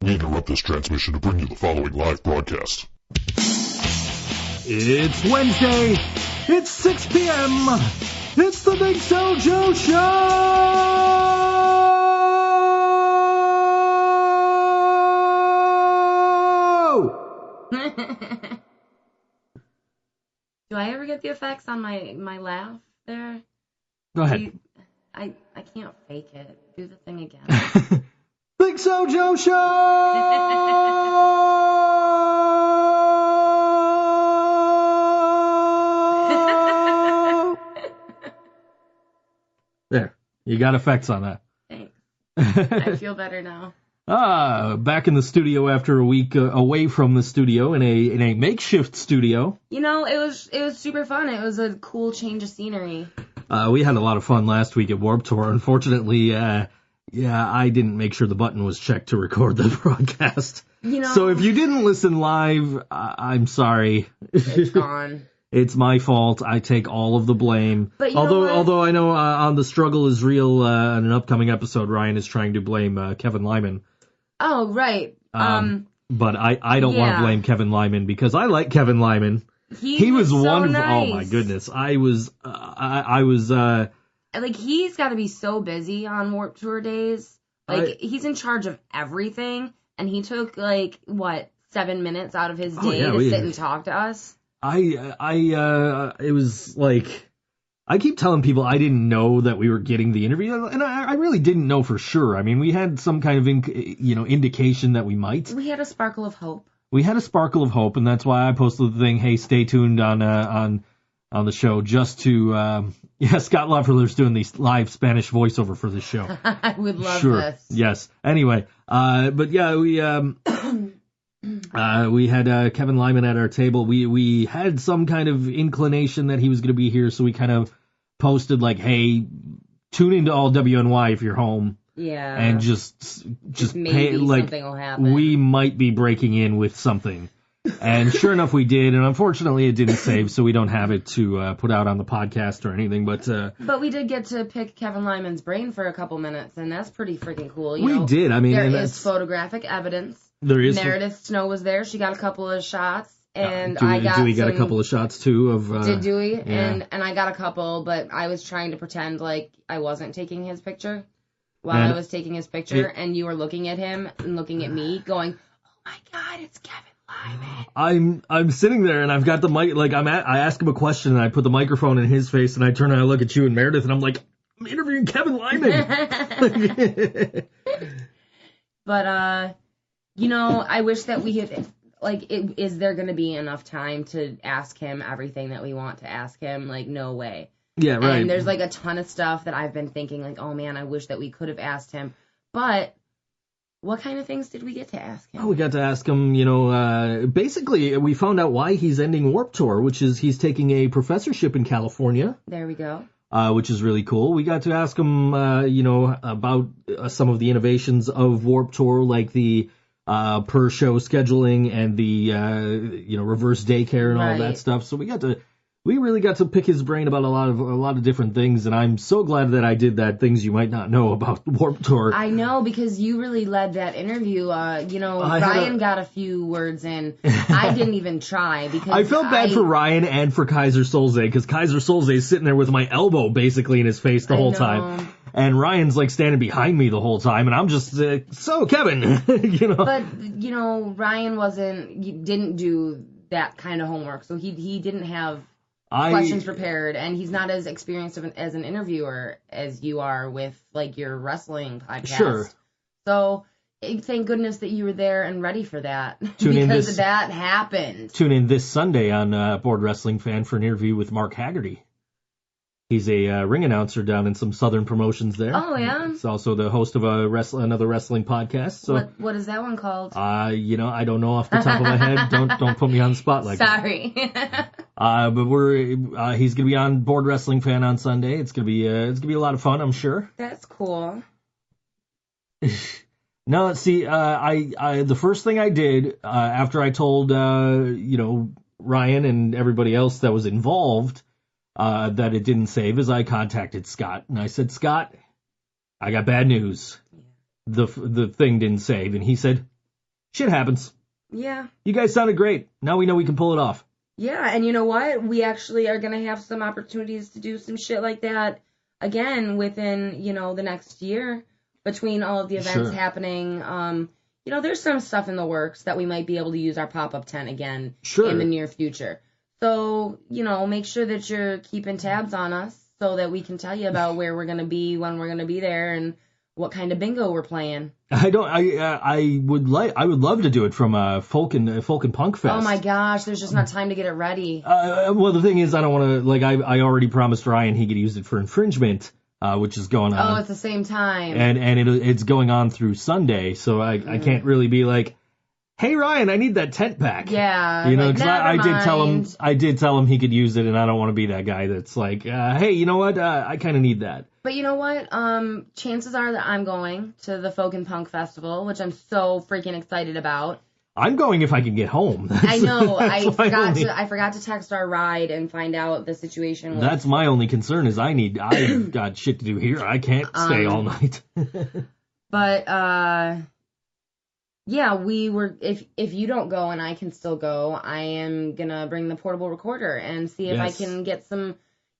We interrupt this transmission to bring you the following live broadcast. It's Wednesday. It's 6 p.m. It's the ThinkSoJoe Show! Do I ever get the effects on my laugh there? Go ahead. I can't fake it. Do the thing again. ThinkSoJoe Show! There. You got effects on that. Thanks. I feel better now. Back in the studio after a week away from the studio in a makeshift studio. You know, it was super fun. It was a cool change of scenery. We had a lot of fun last week at Warped Tour. Unfortunately, I didn't make sure the button was checked to record the broadcast. You know, so if you didn't listen live, I'm sorry. It's gone. It's my fault. I take all of the blame. But although I know on The Struggle is Real, in an upcoming episode, Ryan is trying to blame Kevin Lyman. Oh, right. But I don't want to blame Kevin Lyman because I like Kevin Lyman. He was so wonderful. nice. Oh my goodness. I was like, he's got to be so busy on Warped Tour days. Like, he's in charge of everything, and he took, 7 minutes out of his day to sit and talk to us. It was like, I keep telling people I didn't know that we were getting the interview, and I really didn't know for sure. I mean, we had some kind of, indication that we might. We had a sparkle of hope. And that's why I posted the thing, hey, stay tuned on the show, just to, Scott Loeffler's doing the live Spanish voiceover for the show. I would love this. Yes. Anyway, but yeah, we had Kevin Lyman at our table. We had some kind of inclination that he was going to be here, so we kind of posted like, hey, tune into all WNY if you're home. Yeah. And just maybe like, something will happen. We might be breaking in with something. And sure enough, we did. And unfortunately, it didn't save, so we don't have it to put out on the podcast or anything. But we did get to pick Kevin Lyman's brain for a couple minutes, and that's pretty freaking cool. We did. I mean, there is photographic evidence. There is. Meredith Snow was there. She got a couple of shots. And do we got a couple of shots too of do we? Yeah. And I got a couple, but I was trying to pretend like I wasn't taking his picture while I was taking his picture, and you were looking at him and looking at me going, oh my god, it's Kevin Lyman. I'm sitting there and I've got the mic, like I ask him a question and I put the microphone in his face and I turn and I look at you and Meredith and I'm like, I'm interviewing Kevin Lyman. But I wish that we had, is there going to be enough time to ask him everything that we want to ask him? Like, no way. Yeah, right. And there's, a ton of stuff that I've been thinking, oh, man, I wish that we could have asked him. But what kind of things did we get to ask him? Oh, we got to ask him, basically, we found out why he's ending Warped Tour, which is he's taking a professorship in California. There we go. Which is really cool. We got to ask him, about some of the innovations of Warped Tour, like the per show scheduling and the reverse daycare and all that stuff. So we really got to pick his brain about a lot of different things, and I'm so glad that I did that. Things you might not know about Warped Tour. I know, because you really led that interview. Ryan got a few words in. I didn't even try because I felt bad for Ryan and for Kaiser Solze, because Kaiser Solze is sitting there with my elbow basically in his face the whole time. And Ryan's standing behind me the whole time, and I'm just, so Kevin, But, Ryan didn't do that kind of homework, so he didn't have questions prepared, and he's not as experienced as an interviewer as you are with, your wrestling podcast. Sure. So, thank goodness that you were there and ready for that, because that happened. Tune in this Sunday on Board Wrestling Fan for an interview with Mark Haggerty. He's a ring announcer down in some Southern promotions there. Oh, yeah? He's also the host of another wrestling podcast. So, what is that one called? I don't know off the top of my head. Don't put me on the spot like that. Sorry. But he's gonna be on Board Wrestling Fan on Sunday. It's gonna be a lot of fun, I'm sure. That's cool. No, see, the first thing I did after I told Ryan and everybody else that was involved that it didn't save is I contacted Scott and I said, Scott, I got bad news. The thing didn't save, and he said, Shit happens. Yeah. You guys sounded great. Now we know we can pull it off. Yeah, and you know what? We actually are going to have some opportunities to do some shit like that again within, the next year between all of the events happening. There's some stuff in the works that we might be able to use our pop-up tent again in the near future. So, make sure that you're keeping tabs on us so that we can tell you about where we're going to be, when we're going to be there, and what kind of bingo we're playing. I would love to do it from folk and punk fest. Oh my gosh, there's just not time to get it ready. Well, the thing is, I don't want to, I already promised Ryan he could use it for infringement, which is going on. Oh, at the same time. And it's going on through Sunday, so I can't really be like, hey Ryan, I need that tent back. Yeah. Because I did tell him he could use it, and I don't want to be that guy that's like, hey, you know what? I kind of need that. But you know what? Chances are that I'm going to the Folk and Punk Festival, which I'm so freaking excited about. I'm going if I can get home. I know. I forgot to text our ride and find out the situation. That's my only concern is I've got shit to do here. I can't stay all night. But yeah, if you don't go and I can still go, I am gonna bring the portable recorder and see if I can get some,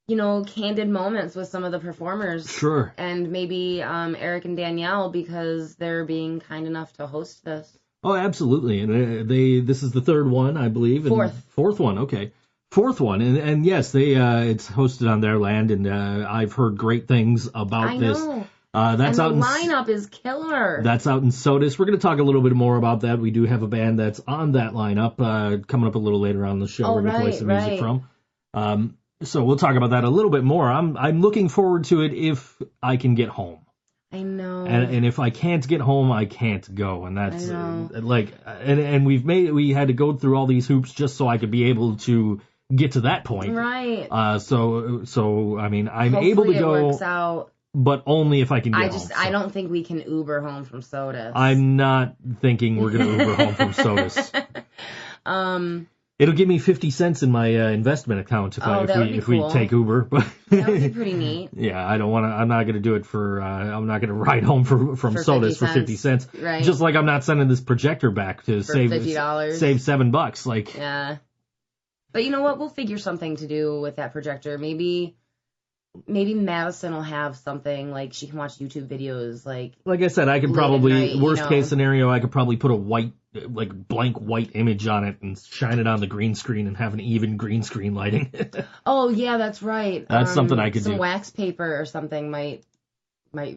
candid moments with some of the performers. Sure. And maybe Eric and Danielle, because they're being kind enough to host this. Oh, absolutely. And this is the third one, I believe. Fourth one, okay. Fourth one. And yes, it's hosted on their land, and I've heard great things about this. I know. That's and the lineup is killer. That's out in Sodus. We're going to talk a little bit more about that. We do have a band that's on that lineup coming up a little later on the show. We're going to play some music from. So we'll talk about that a little bit more. I'm looking forward to it if I can get home. I know. And if I can't get home, I can't go. And that's and we had to go through all these hoops just so I could be able to get to that point. Right. So I mean, I'm Hopefully able to go. It works out. But only if I can get home. I don't think we can Uber home from Sodus. I'm not thinking we're going to Uber home from Sodus. It'll give me 50 cents in my investment account if we take Uber. But that would be pretty neat. Yeah, I don't want to. I'm not going to do it for. I'm not going to ride home from Sodus for 50 cents. Right. Just like I'm not sending this projector back to save $50. Save $7. Like. Yeah. But you know what? We'll figure something to do with that projector. Maybe Madison will have something, like she can watch YouTube videos, like I said, I could probably, worst case scenario, I could probably put a white, blank white image on it and shine it on the green screen and have an even green screen lighting. Oh, yeah, that's right. That's something I could do. Some wax paper or something might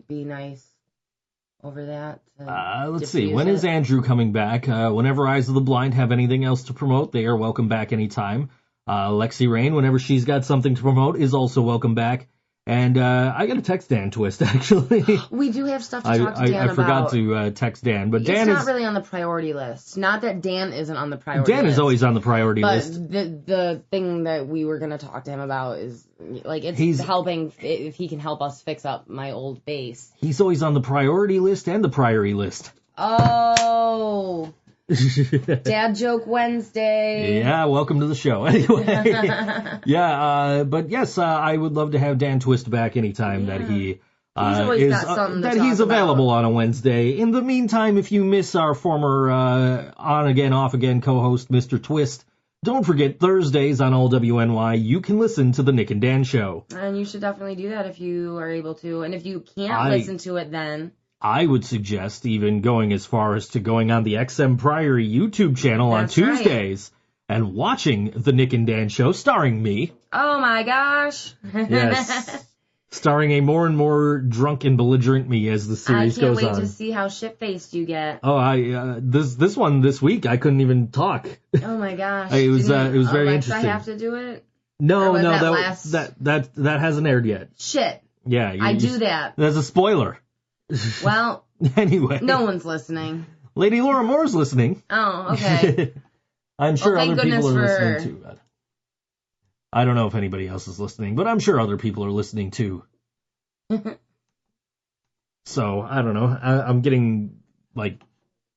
be nice over that. Let's see. When is Andrew coming back? Whenever Eyes of the Blind have anything else to promote, they are welcome back anytime. Lexi Rain, whenever she's got something to promote, is also welcome back. And I got to text Dan Twist, actually. We do have stuff to talk to Dan about. I forgot to text Dan, but Dan is not really on the priority list. Not that Dan isn't on the priority list. Dan is always on the priority list. But the thing that we were going to talk to him about is, he's helping, if he can help us fix up my old bass. He's always on the priority list and the priority list. Oh... Dad Joke Wednesday. Yeah, welcome to the show. Anyway, but yes, I would love to have Dan Twist back anytime that he's available on a Wednesday. In the meantime, if you miss our former on again, off again co-host, Mr. Twist, don't forget Thursdays on all WNY. You can listen to the Nick and Dan Show, and you should definitely do that if you are able to. And if you can't listen to it, then I would suggest even going as far as to going on the XM Priory YouTube channel on Tuesdays and watching the Nick and Dan Show, starring me. Oh my gosh. Yes. Starring a more and more drunk and belligerent me as the series goes on. I can't wait to see how shit-faced you get. Oh, this one this week, I couldn't even talk. Oh my gosh. It was very interesting. I have to do it? No, that hasn't aired yet. Shit. Yeah. I do that. That's a spoiler. Well, anyway, no one's listening. Lady Laura Moore's listening. Oh, okay. I'm sure other people are listening too. I don't know if anybody else is listening, but I'm sure other people are listening too. So I don't know. I'm getting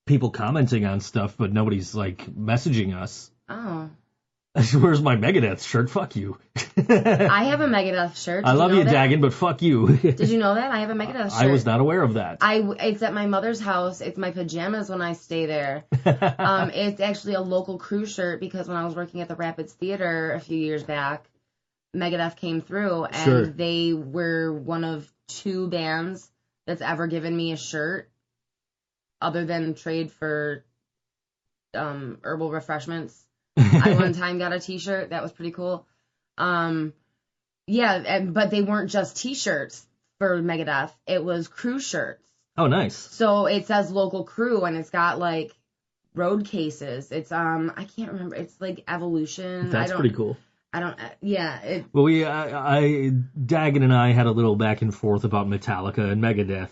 people commenting on stuff, but nobody's messaging us. Oh. Where's my Megadeth shirt? Fuck you. I have a Megadeth shirt. I love you, Dagan, but fuck you. Did you know that? I have a Megadeth shirt. I was not aware of that. It's at my mother's house. It's my pajamas when I stay there. It's actually a local crew shirt because when I was working at the Rapids Theater a few years back, Megadeth came through, and they were one of 2 bands that's ever given me a shirt other than trade for herbal refreshments. I one time got a t-shirt. That was pretty cool. But they weren't just t-shirts for Megadeth. It was crew shirts. Oh, nice. So it says local crew, and it's got, like, road cases. It's, I can't remember. It's, like, Evolution. That's pretty cool. Well, Dagan and I had a little back and forth about Metallica and Megadeth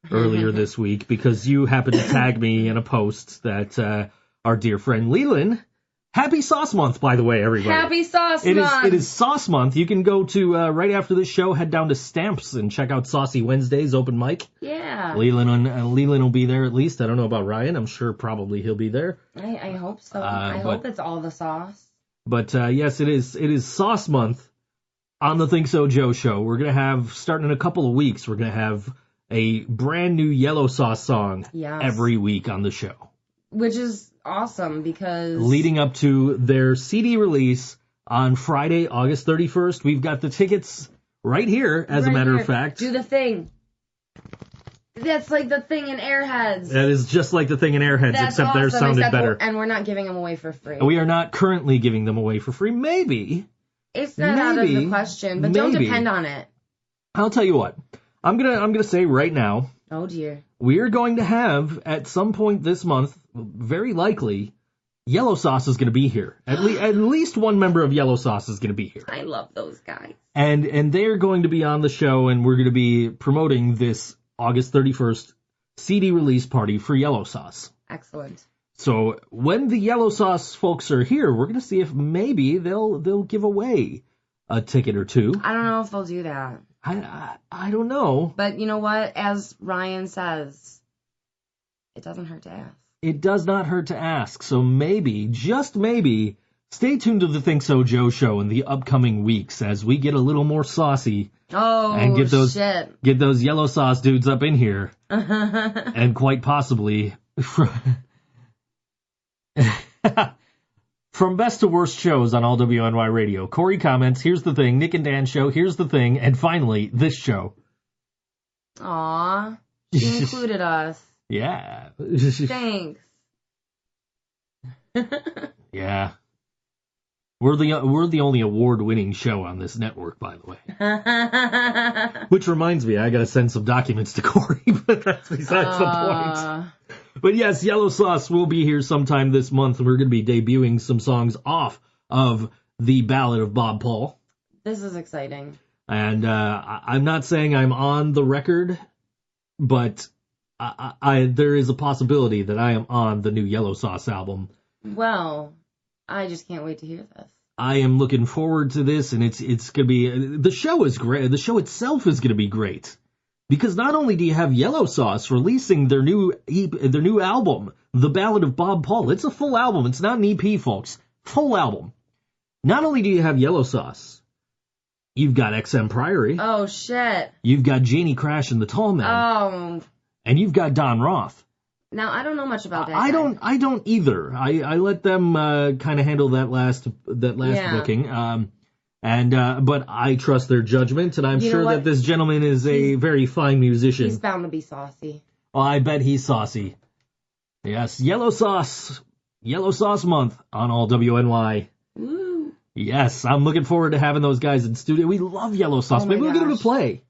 earlier this week because you happened to tag me in a post that our dear friend Leland. Happy Sauce Month, by the way, everybody. Happy Sauce Month. It is Sauce Month. You can go to, right after this show, head down to Stamps and check out Saucy Wednesdays open mic. Yeah. Leland will be there at least. I don't know about Ryan. I'm sure probably he'll be there. I hope so. I hope it's all the sauce. But, yes, it is Sauce Month on the ThinkSoJoe Show. We're going to have, starting in a couple of weeks, we're going to have a brand new Yellow Sauce song every week on the show. Which is awesome because... Leading up to their CD release on Friday, August 31st, we've got the tickets right here, as a matter of fact. Do the thing. That's like the thing in Airheads. That is just like the thing in Airheads, except theirs sounded better. And we're not giving them away for free. We are not currently giving them away for free. Maybe. It's not out of the question, but don't depend on it. I'll tell you what. I'm gonna say right now. Oh dear. We are going to have, at some point this month, very likely, Yellow Sauce is going to be here. At least one member of Yellow Sauce is going to be here. I love those guys. And they're going to be on the show, and we're going to be promoting this August 31st CD release party for Yellow Sauce. Excellent. So when the Yellow Sauce folks are here, we're going to see if maybe they'll give away a ticket or two. I don't know if they'll do that. I don't know. But you know what? As Ryan says, it doesn't hurt to ask. It does not hurt to ask. So maybe, just maybe, stay tuned to the ThinkSoJoe Show in the upcoming weeks as we get a little more saucy. Oh, and get those Yellow Sauce dudes up in here. And quite possibly... From best to worst shows on all WNY Radio, Corey comments, here's the thing, Nick and Dan show, here's the thing, and finally, this show. Aw, you included us. Yeah. Thanks. Yeah. We're the only award-winning show on this network, by the way. Which reminds me, I gotta send some documents to Corey, but that's besides the point. But yes, Yellow Sauce will be here sometime this month, and we're going to be debuting some songs off of the Ballad of Bob Paul. This is exciting. And I'm not saying I'm on the record, but there is a possibility that I am on the new Yellow Sauce album. Well, I just can't wait to hear this. I am looking forward to this, and it's going to be... The show is great. The show itself is going to be great. Because not only do you have Yellow Sauce releasing their new album, The Ballad of Bob Paul, it's a full album. It's not an EP, folks. Full album. Not only do you have Yellow Sauce, you've got XM Priory. Oh, shit. You've got Janie Crash and the Tall Men. Oh. And you've got Don Roth. Now, I don't know much about that. I don't either. I let them kind of handle that last booking. But I trust their judgment, and I'm sure that this gentleman is a very fine musician. He's bound to be saucy. Oh, I bet he's saucy. Yes, Yellow Sauce Month on all WNY. Woo. Yes, I'm looking forward to having those guys in studio. We love Yellow Sauce. Maybe we'll get them to play.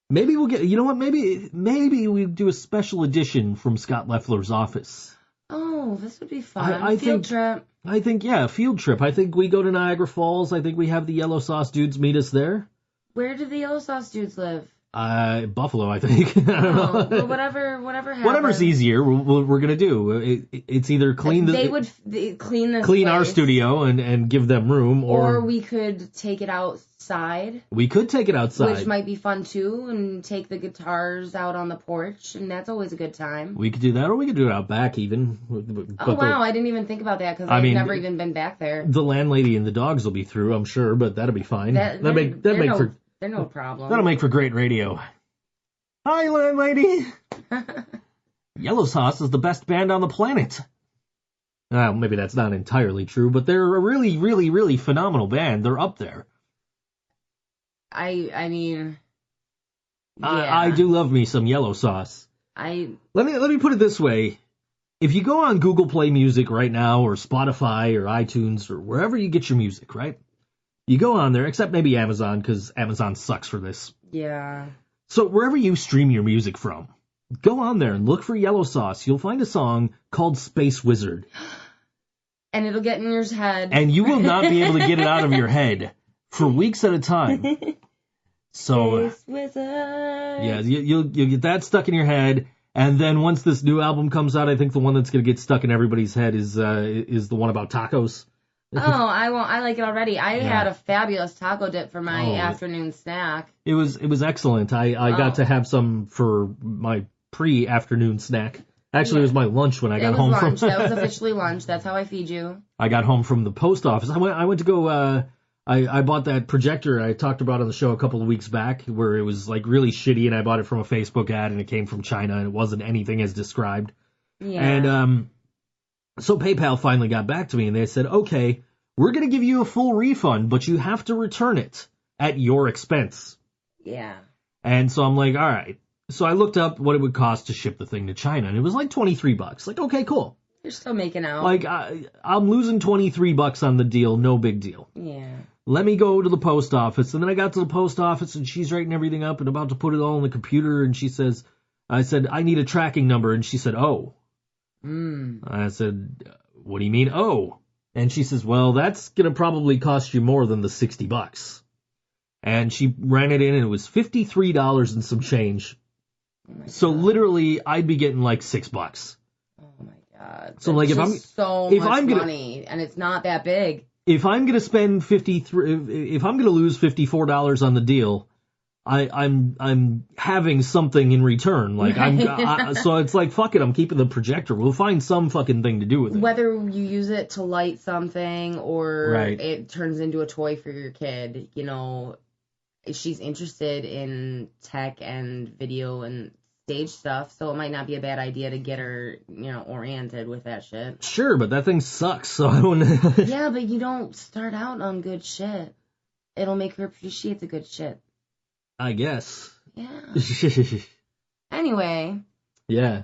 Maybe we'll get, you know what, maybe we do a special edition from Scott Leffler's office. Oh, this would be fun. Field trip. I think, yeah, field trip. I think we go to Niagara Falls. I think we have the Yellow Sauce dudes meet us there. Where do the Yellow Sauce dudes live? Buffalo, I think. I don't know. Well, whatever happens. Whatever's easier, we're gonna do. It's either clean clean our studio and give them room, or we could take it outside. We could take it outside, which might be fun too, and take the guitars out on the porch, and that's always a good time. We could do that, or we could do it out back even. Oh wow, I didn't even think about that because I've never even been back there. The landlady and the dogs will be through, I'm sure, but that'll be fine. They're no problem. That'll make for great radio. Hi, landlady. Yellow Sauce is the best band on the planet. Well, maybe that's not entirely true, but they're a really, really, really phenomenal band. They're up there. I mean, yeah. I do love me some Yellow Sauce. Let me put it this way. If you go on Google Play Music right now, or Spotify, or iTunes, or wherever you get your music, right? You go on there, except maybe Amazon, because Amazon sucks for this. Yeah. So wherever you stream your music from, go on there and look for Yellow Sauce. You'll find a song called Space Wizard. And it'll get in your head. And you will not be able to get it out of your head for weeks at a time. So, Space Wizard. Yeah, you'll get that stuck in your head. And then once this new album comes out, I think the one that's going to get stuck in everybody's head is the one about tacos. Oh, I like it already. I had a fabulous taco dip for my afternoon snack. It was excellent. I got to have some for my pre-afternoon snack. Actually, it was my lunch when I got home from. That was officially lunch. That's how I feed you. I got home from the post office. I went to go. I bought that projector I talked about on the show a couple of weeks back, where it was like really shitty, and I bought it from a Facebook ad, and it came from China, and it wasn't anything as described. Yeah. And so PayPal finally got back to me, and they said, okay, we're going to give you a full refund, but you have to return it at your expense. Yeah. And so I'm like, all right. So I looked up what it would cost to ship the thing to China, and it was like $23. Like, okay, cool. You're still making out. Like, I'm losing $23 on the deal, no big deal. Yeah. Let me go to the post office. And then I got to the post office, and she's writing everything up and about to put it all in the computer, and I said, I need a tracking number, and she said, oh. I said, what do you mean, oh? And she says, well, that's going to probably cost you more than the $60. And she ran it in, and it was $53 and some change. Oh so literally, I'd be getting like $6. Oh my God. So like, if I'm money, and it's not that big. If I'm going to spend if I'm going to lose $54 on the deal, I'm having something in return. Like so it's like, fuck it, I'm keeping the projector. We'll find some fucking thing to do with it. Whether you use it to light something or right. It turns into a toy for your kid, you know, she's interested in tech and video and stage stuff, so it might not be a bad idea to get her, you know, oriented with that shit. Sure, but that thing sucks, so I don't. Yeah, but you don't start out on good shit. It'll make her appreciate the good shit. I guess. Yeah. Anyway. Yeah.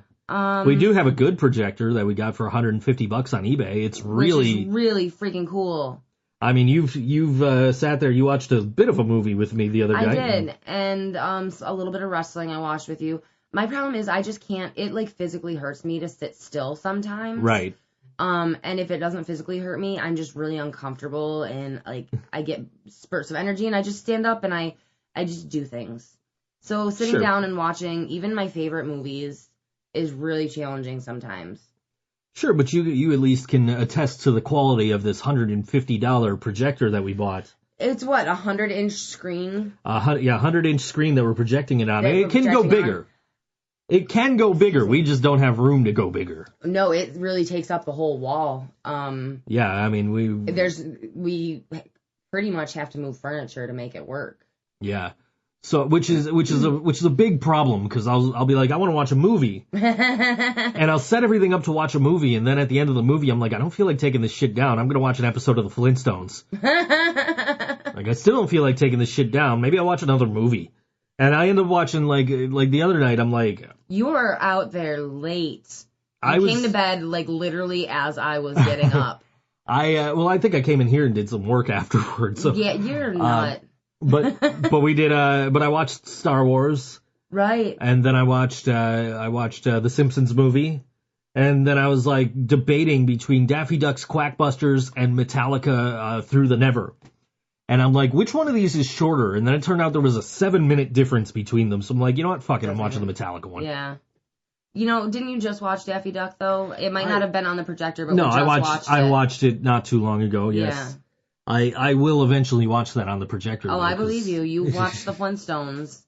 We do have a good projector that we got for $150 on eBay. It's really, which is really freaking cool. I mean, you've sat there. You watched a bit of a movie with me the other night. I did, and a little bit of wrestling I watched with you. My problem is I just can't. It like physically hurts me to sit still sometimes. Right. And if it doesn't physically hurt me, I'm just really uncomfortable, and like I get spurts of energy, and I just stand up and I just do things. So sitting down and watching even my favorite movies is really challenging sometimes. Sure, but you at least can attest to the quality of this $150 projector that we bought. It's what, 100-inch screen? 100-inch screen that we're projecting it on. It can go bigger. It can go bigger. We just don't have room to go bigger. No, it really takes up the whole wall. Yeah, I mean we pretty much have to move furniture to make it work. Yeah. So which is a big problem, because I'll be like, I want to watch a movie, and I'll set everything up to watch a movie, and then at the end of the movie I'm like, I don't feel like taking this shit down. I'm gonna watch an episode of the Flintstones. Like, I still don't feel like taking this shit down. Maybe I'll watch another movie. And I end up watching like the other night. I'm like, you were out there late. I came to bed like literally as I was getting up. I think I came in here and did some work afterwards. So, yeah, you're not. But we did. But I watched Star Wars. Right. And then I watched the Simpsons movie. And then I was like debating between Daffy Duck's Quackbusters and Metallica Through the Never. And I'm like, which one of these is shorter? And then it turned out there was a 7-minute difference between them. So I'm like, you know what? Fuck it. I'm watching the Metallica one. Yeah. You know, didn't you just watch Daffy Duck, though? It might not have been on the projector, but no, we just watched it. I watched it not too long ago, yes. Yeah. I will eventually watch that on the projector. Oh, though, I believe you. You watched the Flintstones.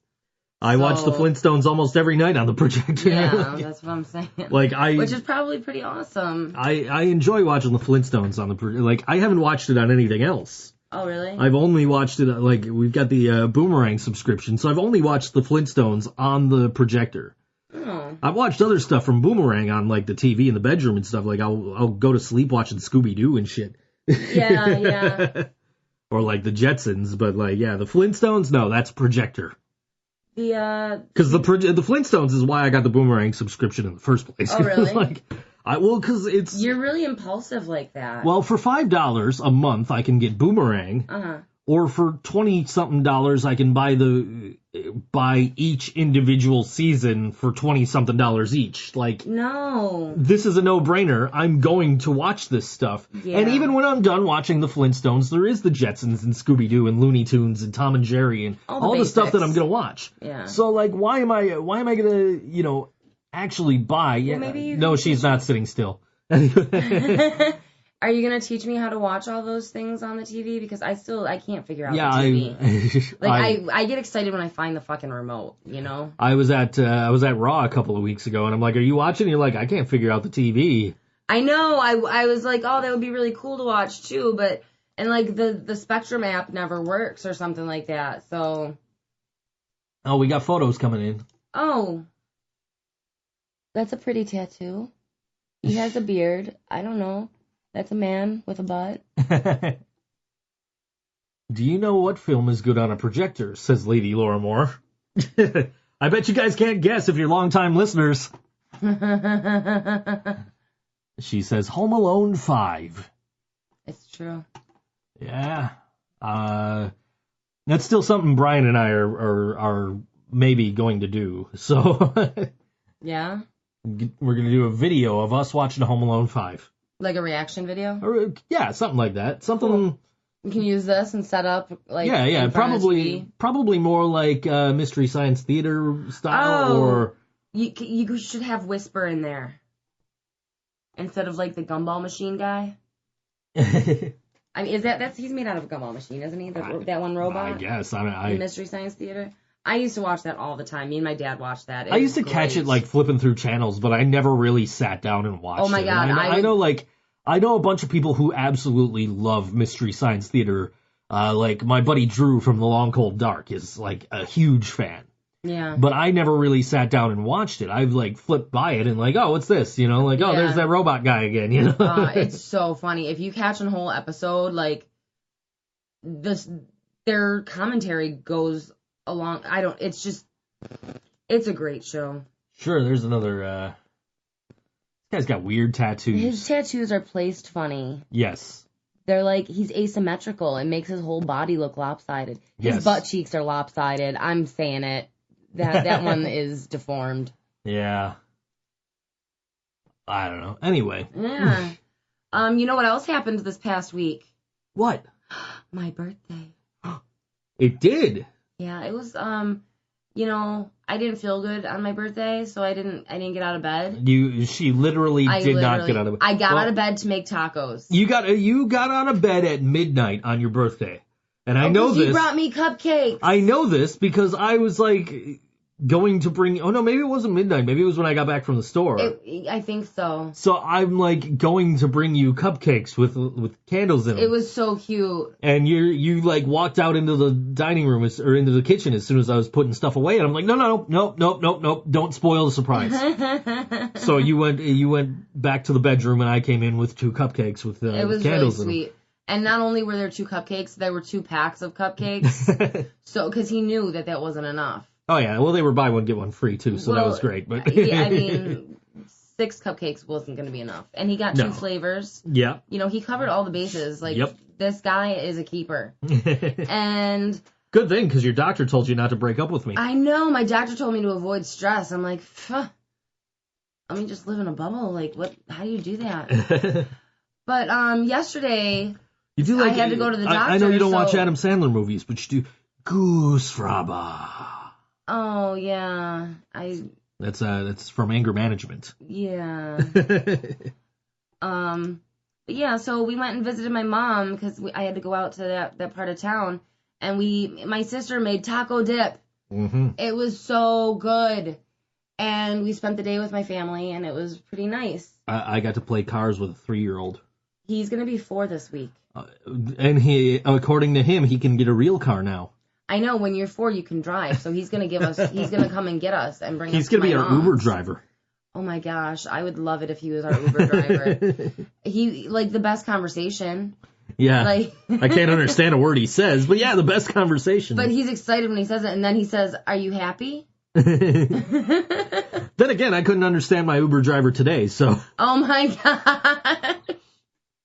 I watch the Flintstones almost every night on the projector. Yeah, that's what I'm saying. Which is probably pretty awesome. I enjoy watching the Flintstones on the I haven't watched it on anything else. Oh, really? I've only watched it, we've got the Boomerang subscription, so I've only watched the Flintstones on the projector. Oh. I've watched other stuff from Boomerang on, the TV in the bedroom and stuff. I'll go to sleep watching Scooby-Doo and shit. Yeah. Or, the Jetsons, but, the Flintstones, no, that's projector. Because the Flintstones is why I got the Boomerang subscription in the first place. Oh, really? Because it's... You're really impulsive like that. Well, for $5 a month, I can get Boomerang. Uh-huh. Or for $20-something, I can buy each individual season for $20-something each. No. This is a no-brainer. I'm going to watch this stuff. Yeah. And even when I'm done watching the Flintstones, there is the Jetsons and Scooby-Doo and Looney Tunes and Tom and Jerry and all the stuff that I'm going to watch. Yeah. So, why am I going to, actually buy? Well, maybe no, she's not sitting still. Are you going to teach me how to watch all those things on the TV? Because I can't figure out the TV. I get excited when I find the fucking remote, you know? I was at Raw a couple of weeks ago, and I'm like, are you watching? And you're like, I can't figure out the TV. I know. I was like, oh, that would be really cool to watch, too. But, and the Spectrum app never works or something like that, so. Oh, we got photos coming in. Oh. That's a pretty tattoo. He has a beard. I don't know. That's a man with a butt. Do you know what film is good on a projector? Says Lady Laura Moore. I bet you guys can't guess if you're longtime listeners. She says Home Alone 5. It's true. Yeah. That's still something Brian and I are maybe going to do. So yeah. We're going to do a video of us watching Home Alone 5. Like a reaction video? Or, yeah, something like that. Something. Cool. You can use this and set up Yeah, probably more like Mystery Science Theater style, or you should have Whisper in there instead of the gumball machine guy. I mean, he's made out of a gumball machine, isn't he? That one robot. I guess. In Mystery Science Theater. I used to watch that all the time. Me and my dad watched that. I used to catch it flipping through channels, but I never really sat down and watched it. Oh my god! I know a bunch of people who absolutely love Mystery Science Theater. My buddy Drew from The Long Cold Dark is a huge fan. Yeah. But I never really sat down and watched it. I've flipped by it and oh, what's this? There's that robot guy again. It's so funny if you catch a whole episode. Their commentary goes along. It's a great show. Sure, there's another. This guy's got weird tattoos. His tattoos are placed funny. Yes. They're he's asymmetrical. It makes his whole body look lopsided. His butt cheeks are lopsided. I'm saying it. That one is deformed. Yeah. I don't know. Anyway. Yeah. You know what else happened this past week? What? My birthday. It did? Yeah, it was, I didn't feel good on my birthday, so I didn't get out of bed. She literally did not get out of bed. I got out of bed to make tacos. You got out of bed at midnight on your birthday. And I know this. You brought me cupcakes. I know this because I was going to bring. Oh no, maybe it wasn't midnight. Maybe it was when I got back from the store. I think so. So I'm going to bring you cupcakes with candles in them. It was so cute. And you walked out into the dining room or into the kitchen as soon as I was putting stuff away, and I'm like, no, don't spoil the surprise. So you went back to the bedroom, and I came in with 2 cupcakes with it was candles really sweet. in them. And not only were there 2 cupcakes, there were 2 packs of cupcakes. So because he knew that wasn't enough. Oh, yeah. Well, they were buy one, get one free, too, so that was great. But yeah, I mean, 6 cupcakes wasn't going to be enough. And he got 2 flavors. Yeah. He covered all the bases. This guy is a keeper. And... Good thing, because your doctor told you not to break up with me. I know. My doctor told me to avoid stress. I'm like, let me just live in a bubble. What? How do you do that? But yesterday... You do like, I had to go to the doctor. I know you don't watch Adam Sandler movies, but you do Goosefraba. Oh, yeah. That's from Anger Management. Yeah. Yeah, so we went and visited my mom because I had to go out to that part of town, and my sister made taco dip. Mm-hmm. It was so good, and we spent the day with my family, and it was pretty nice. I got to play cars with a 3-year-old. He's gonna be 4 this week, and he, according to him, he can get a real car now. I know. When you're 4, you can drive, so he's gonna come and get us and bring us. He's gonna be our Uber driver. Oh my gosh, I would love it if he was our Uber driver. He, like, the best conversation. Yeah, like, I can't understand a word he says, but yeah, the best conversation. But he's excited when he says it, and then he says, "Are you happy?" Then again, I couldn't understand my Uber driver today, so. Oh my god.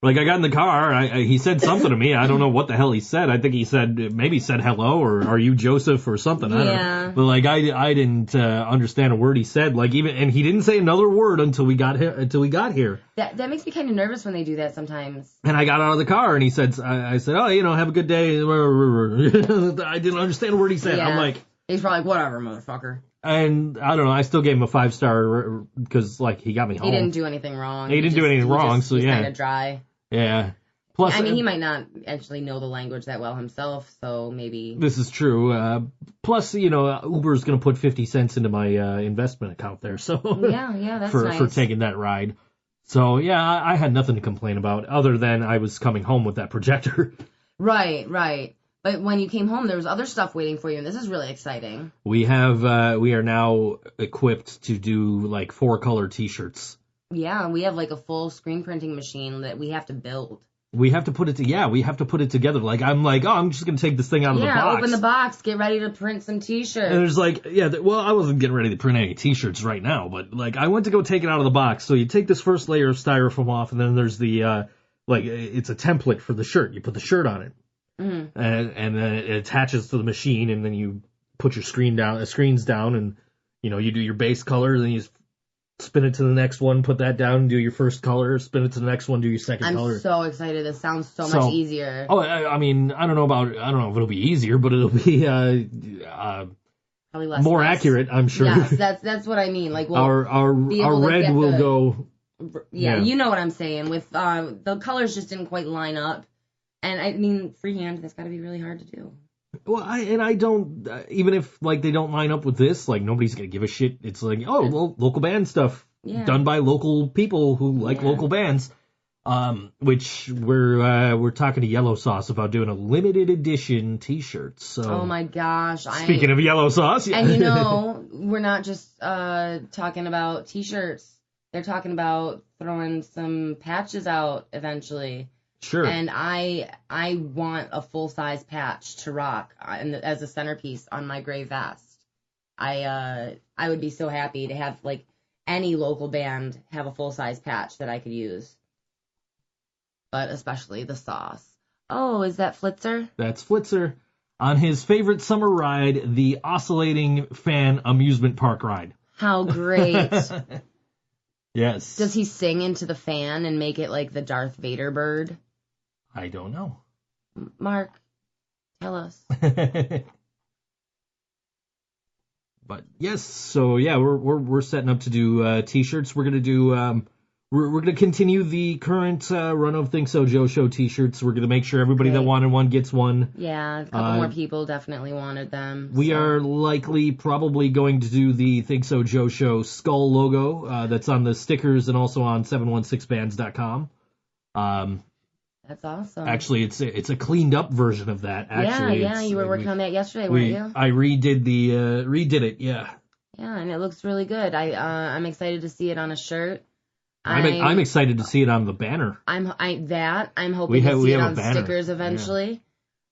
Like, I got in the car, he said something to me, I don't know what the hell he said. I think he said hello, or are you Joseph, or something, I don't know. But, like, I didn't understand a word he said, like, and he didn't say another word until we got here. That makes me kind of nervous when they do that sometimes. And I got out of the car, and he said, I said, oh, have a good day. I didn't understand a word he said. Yeah. I'm like... He's probably like, whatever, motherfucker. And, I don't know, I still gave him a 5-star, because, like, he got me home. He didn't do anything wrong. He didn't do anything wrong, so yeah. He's kind of dry. Yeah. Plus, I mean, he might not actually know the language that well himself, so maybe... This is true. Plus, Uber's going to put 50 cents into my investment account there, so... Yeah, that's nice. For taking that ride. So, yeah, I had nothing to complain about, other than I was coming home with that projector. Right. But when you came home, there was other stuff waiting for you, and this is really exciting. We are now equipped to do, like, 4-color t-shirts. Yeah, we have, like, a full screen printing machine that we have to build. We have to put it together. Like, I'm like, oh, I'm just going to take this thing out of the box. Yeah, open the box, get ready to print some t-shirts. And there's like, I wasn't getting ready to print any t-shirts right now, but, like, I went to go take it out of the box. So you take this first layer of styrofoam off, and then there's the, it's a template for the shirt. You put the shirt on it. Mm-hmm. And then it attaches to the machine, and then you put your screens down, and, you do your base color, and then you spin it to the next one, put that down, do your first color, spin it to the next one, do your second color. I'm so excited. This sounds so much easier. Oh, I mean, I don't know if it'll be easier, but it'll be probably more accurate, I'm sure. Yes, that's what I mean. Like, our red will go. Yeah, you know what I'm saying. With the colors just didn't quite line up, and I mean, freehand, that's got to be really hard to do. Well, I don't, even if, like, they don't line up with this, like, nobody's gonna give a shit. It's like, well, local band stuff done by local people who like local bands. Which we're talking to Yellow Sauce about doing a limited edition t-shirt. So. Oh my gosh. Speaking of Yellow Sauce. Yeah. And we're not just talking about t-shirts. They're talking about throwing some patches out eventually. Sure. And I want a full-size patch to rock as a centerpiece on my gray vest. I would be so happy to have, like, any local band have a full-size patch that I could use. But especially the Sauce. Oh, is that Flitzer? That's Flitzer on his favorite summer ride, the Oscillating Fan Amusement Park ride. How great. Yes. Does he sing into the fan and make it like the Darth Vader bird? I don't know. Mark, tell us. But yes, so yeah, we're setting up to do t-shirts. We're gonna do we're gonna continue the current run of ThinkSoJoe Show t-shirts. We're gonna make sure everybody that wanted one gets one. Yeah, a couple more people definitely wanted them. We are probably going to do the ThinkSoJoe Show skull logo that's on the stickers and also on 716bands.com. That's awesome. Actually, it's a cleaned up version of that. Actually, yeah, you were working on that yesterday, weren't you? I redid it. Yeah. Yeah, and it looks really good. I'm excited to see it on a shirt. I'm excited to see it on the banner. I'm hoping to see it on stickers eventually.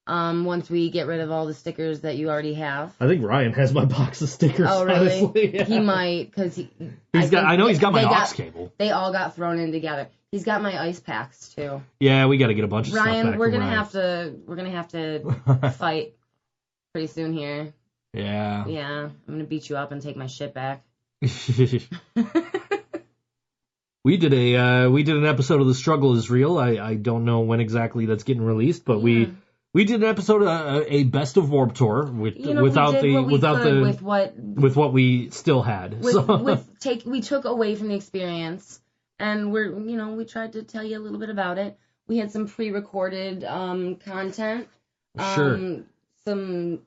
Yeah. Once we get rid of all the stickers that you already have. I think Ryan has my box of stickers. Oh, really? Honestly, yeah. He might, because he's got my aux cable. They all got thrown in together. He's got my ice packs too. Yeah, we got to get a bunch of Ryan, stuff back. we're gonna have to fight pretty soon here. Yeah. Yeah, I'm gonna beat you up and take my shit back. We did an episode of The Struggle Is Real. I don't know when exactly that's getting released, but we did an episode of a best of Warped Tour with what we still had. We took away from the experience, and we tried to tell you a little bit about it. We had some pre-recorded content. Sure. Some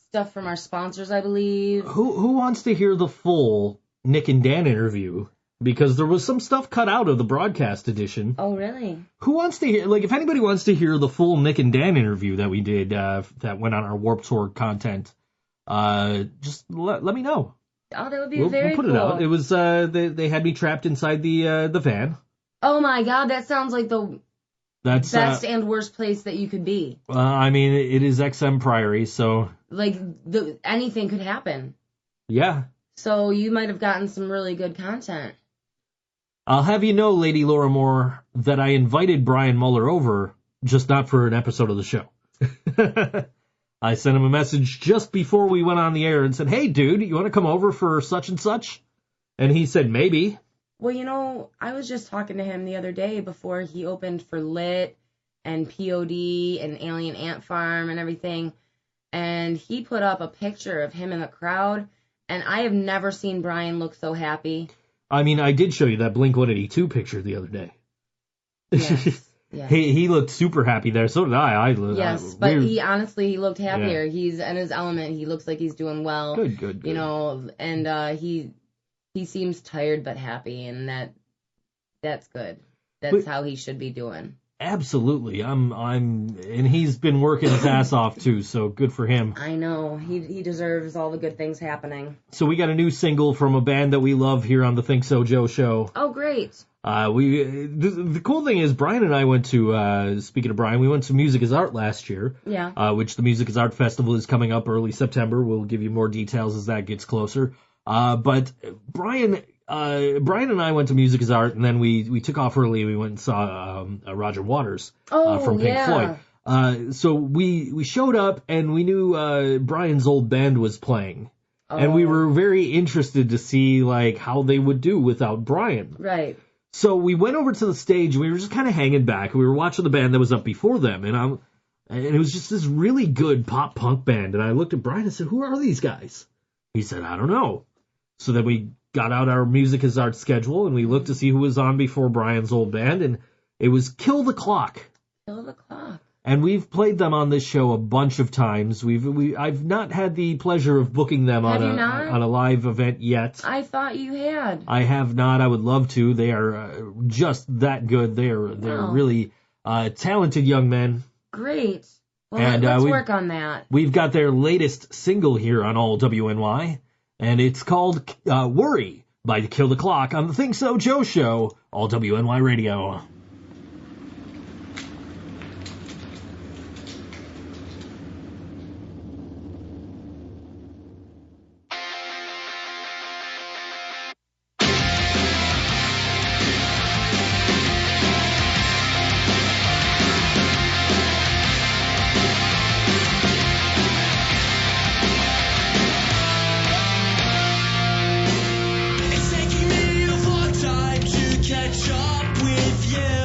stuff from our sponsors, I believe. Who wants to hear the full Nick and Dan interview? Because there was some stuff cut out of the broadcast edition. Oh, really? Who wants to hear, if anybody wants to hear the full Nick and Dan interview that we did, that went on our Warped Tour content, just let me know. Oh, that would be very cool. We'll put it out. It was, they had me trapped inside the van. Oh my God, that sounds like the best and worst place that you could be. I mean, it is XM Priory, so. Anything could happen. Yeah. So you might have gotten some really good content. I'll have you know, Lady Laura Moore, that I invited Brian Muller over, just not for an episode of the show. I sent him a message just before we went on the air and said, hey, dude, you want to come over for such and such? And he said, maybe. Well, I was just talking to him the other day before he opened for Lit and POD and Alien Ant Farm and everything. And he put up a picture of him in the crowd. And I have never seen Brian look so happy. I mean, I did show you that Blink-182 picture the other day. Yes. Yeah. He looked super happy there. So did I. Yes, but he looked happier. Yeah. He's in his element. He looks like he's doing well. Good. And he seems tired but happy, and that's good. That's how he should be doing. Absolutely. And he's been working his ass off too, so good for him. I know. He deserves all the good things happening. So we got a new single from a band that we love here on the ThinkSoJoe Show. Oh, great. The cool thing is Brian and I went to, speaking of Brian, we went to Music is Art last year. Yeah. Which the Music is Art Festival is coming up early September. We'll give you more details as that gets closer. But Brian and I went to Music is Art, and then we took off early. We went and saw Roger Waters from Pink Floyd. So we showed up, and we knew Brian's old band was playing. Oh. And we were very interested to see how they would do without Brian. Right. So we went over to the stage, and we were just kind of hanging back. We were watching the band that was up before them, and it was just this really good pop punk band. And I looked at Brian and said, "Who are these guys?" He said, "I don't know." So then we got out our Music is Art schedule, and we looked to see who was on before Brian's old band, and it was Kill the Clock. Kill the Clock. And we've played them on this show a bunch of times. I've not had the pleasure of booking them on a live event yet. I thought you had. I have not. I would love to. They are just that good. They're really talented young men. Great. Well, let's work on that. We've got their latest single here on All WNY. And it's called Worry by Kill the Clock on the ThinkSoJoe Show, All WNY Radio. Catch up with you.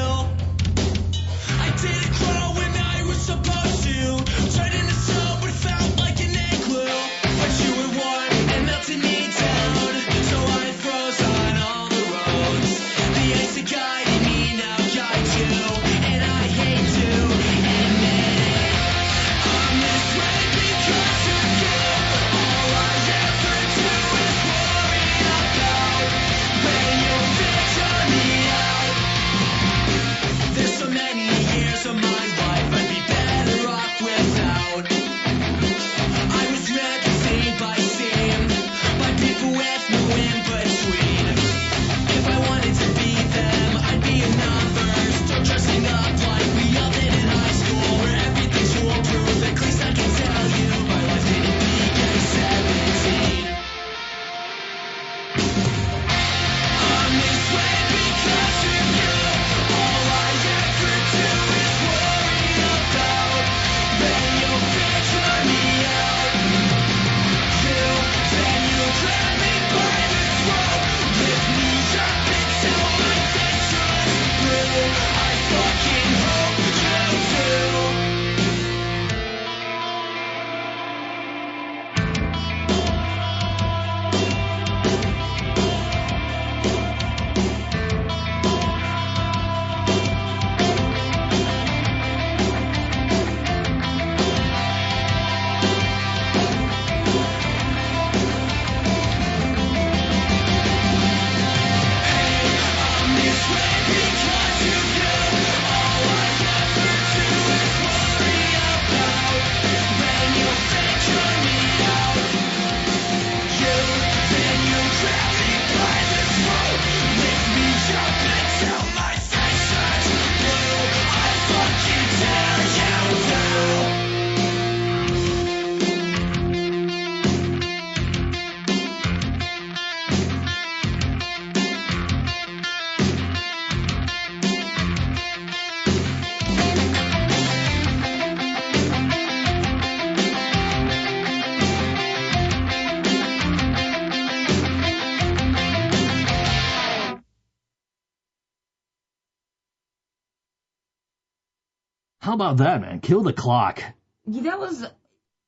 How about that, man? Kill the Clock. Yeah, that was...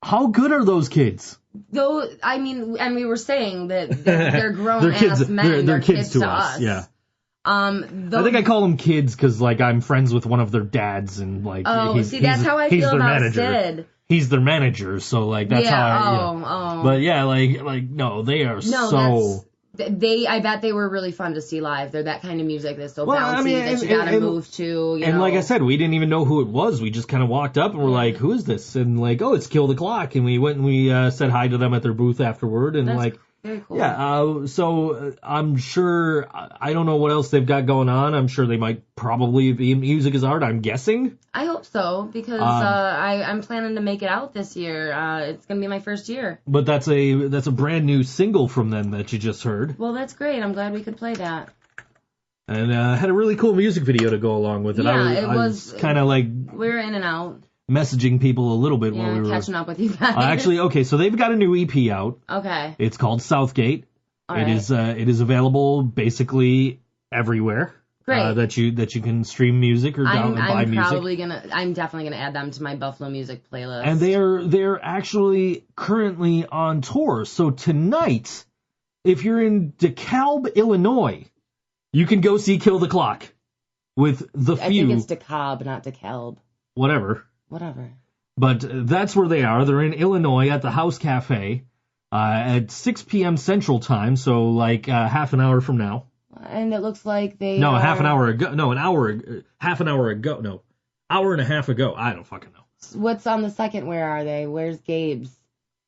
How good are those kids? Though, I mean, and we were saying that they're grown-ass men. They're kids to us. Yeah. I think I call them kids because, like, I'm friends with one of their dads, and like, that's how I feel about Sid. He's their manager, so like that's how. But yeah, like no, they are so. I bet they were really fun to see live. They're that kind of music that's so bouncy that you gotta move to. And like I said, we didn't even know who it was. We just kind of walked up and we're like, "Who is this?" And like, "Oh, it's Kill the Clock." And we went and we said hi to them at their booth afterward, and that's like. Very cool. Yeah, so I'm sure, I don't know what else they've got going on. I'm sure they might probably be in Music is Art, I'm guessing. I hope so, because I'm planning to make it out this year. It's going to be my first year. But that's a brand new single from them that you just heard. Well, that's great. I'm glad we could play that. And had a really cool music video to go along with it. Yeah, I was kind of like... We were in and out. Messaging people a little bit while we were catching up with you guys. Actually, okay, so they've got a new EP out. Okay. It's called Southgate. All right. It is available basically everywhere. Great. That you can stream music or buy music. I'm definitely gonna add them to my Buffalo music playlist. And they're actually currently on tour. So tonight, if you're in DeKalb, Illinois, you can go see Kill the Clock with The Few. I think it's DeKalb, not DeKalb. Whatever. But that's where they are. They're in Illinois at the House Cafe at 6 p.m. Central Time, so like half an hour from now. And it looks like they half an hour ago. No, half an hour ago. No, hour and a half ago. I don't fucking know. What's on the second? Where are they? Where's Gabe's?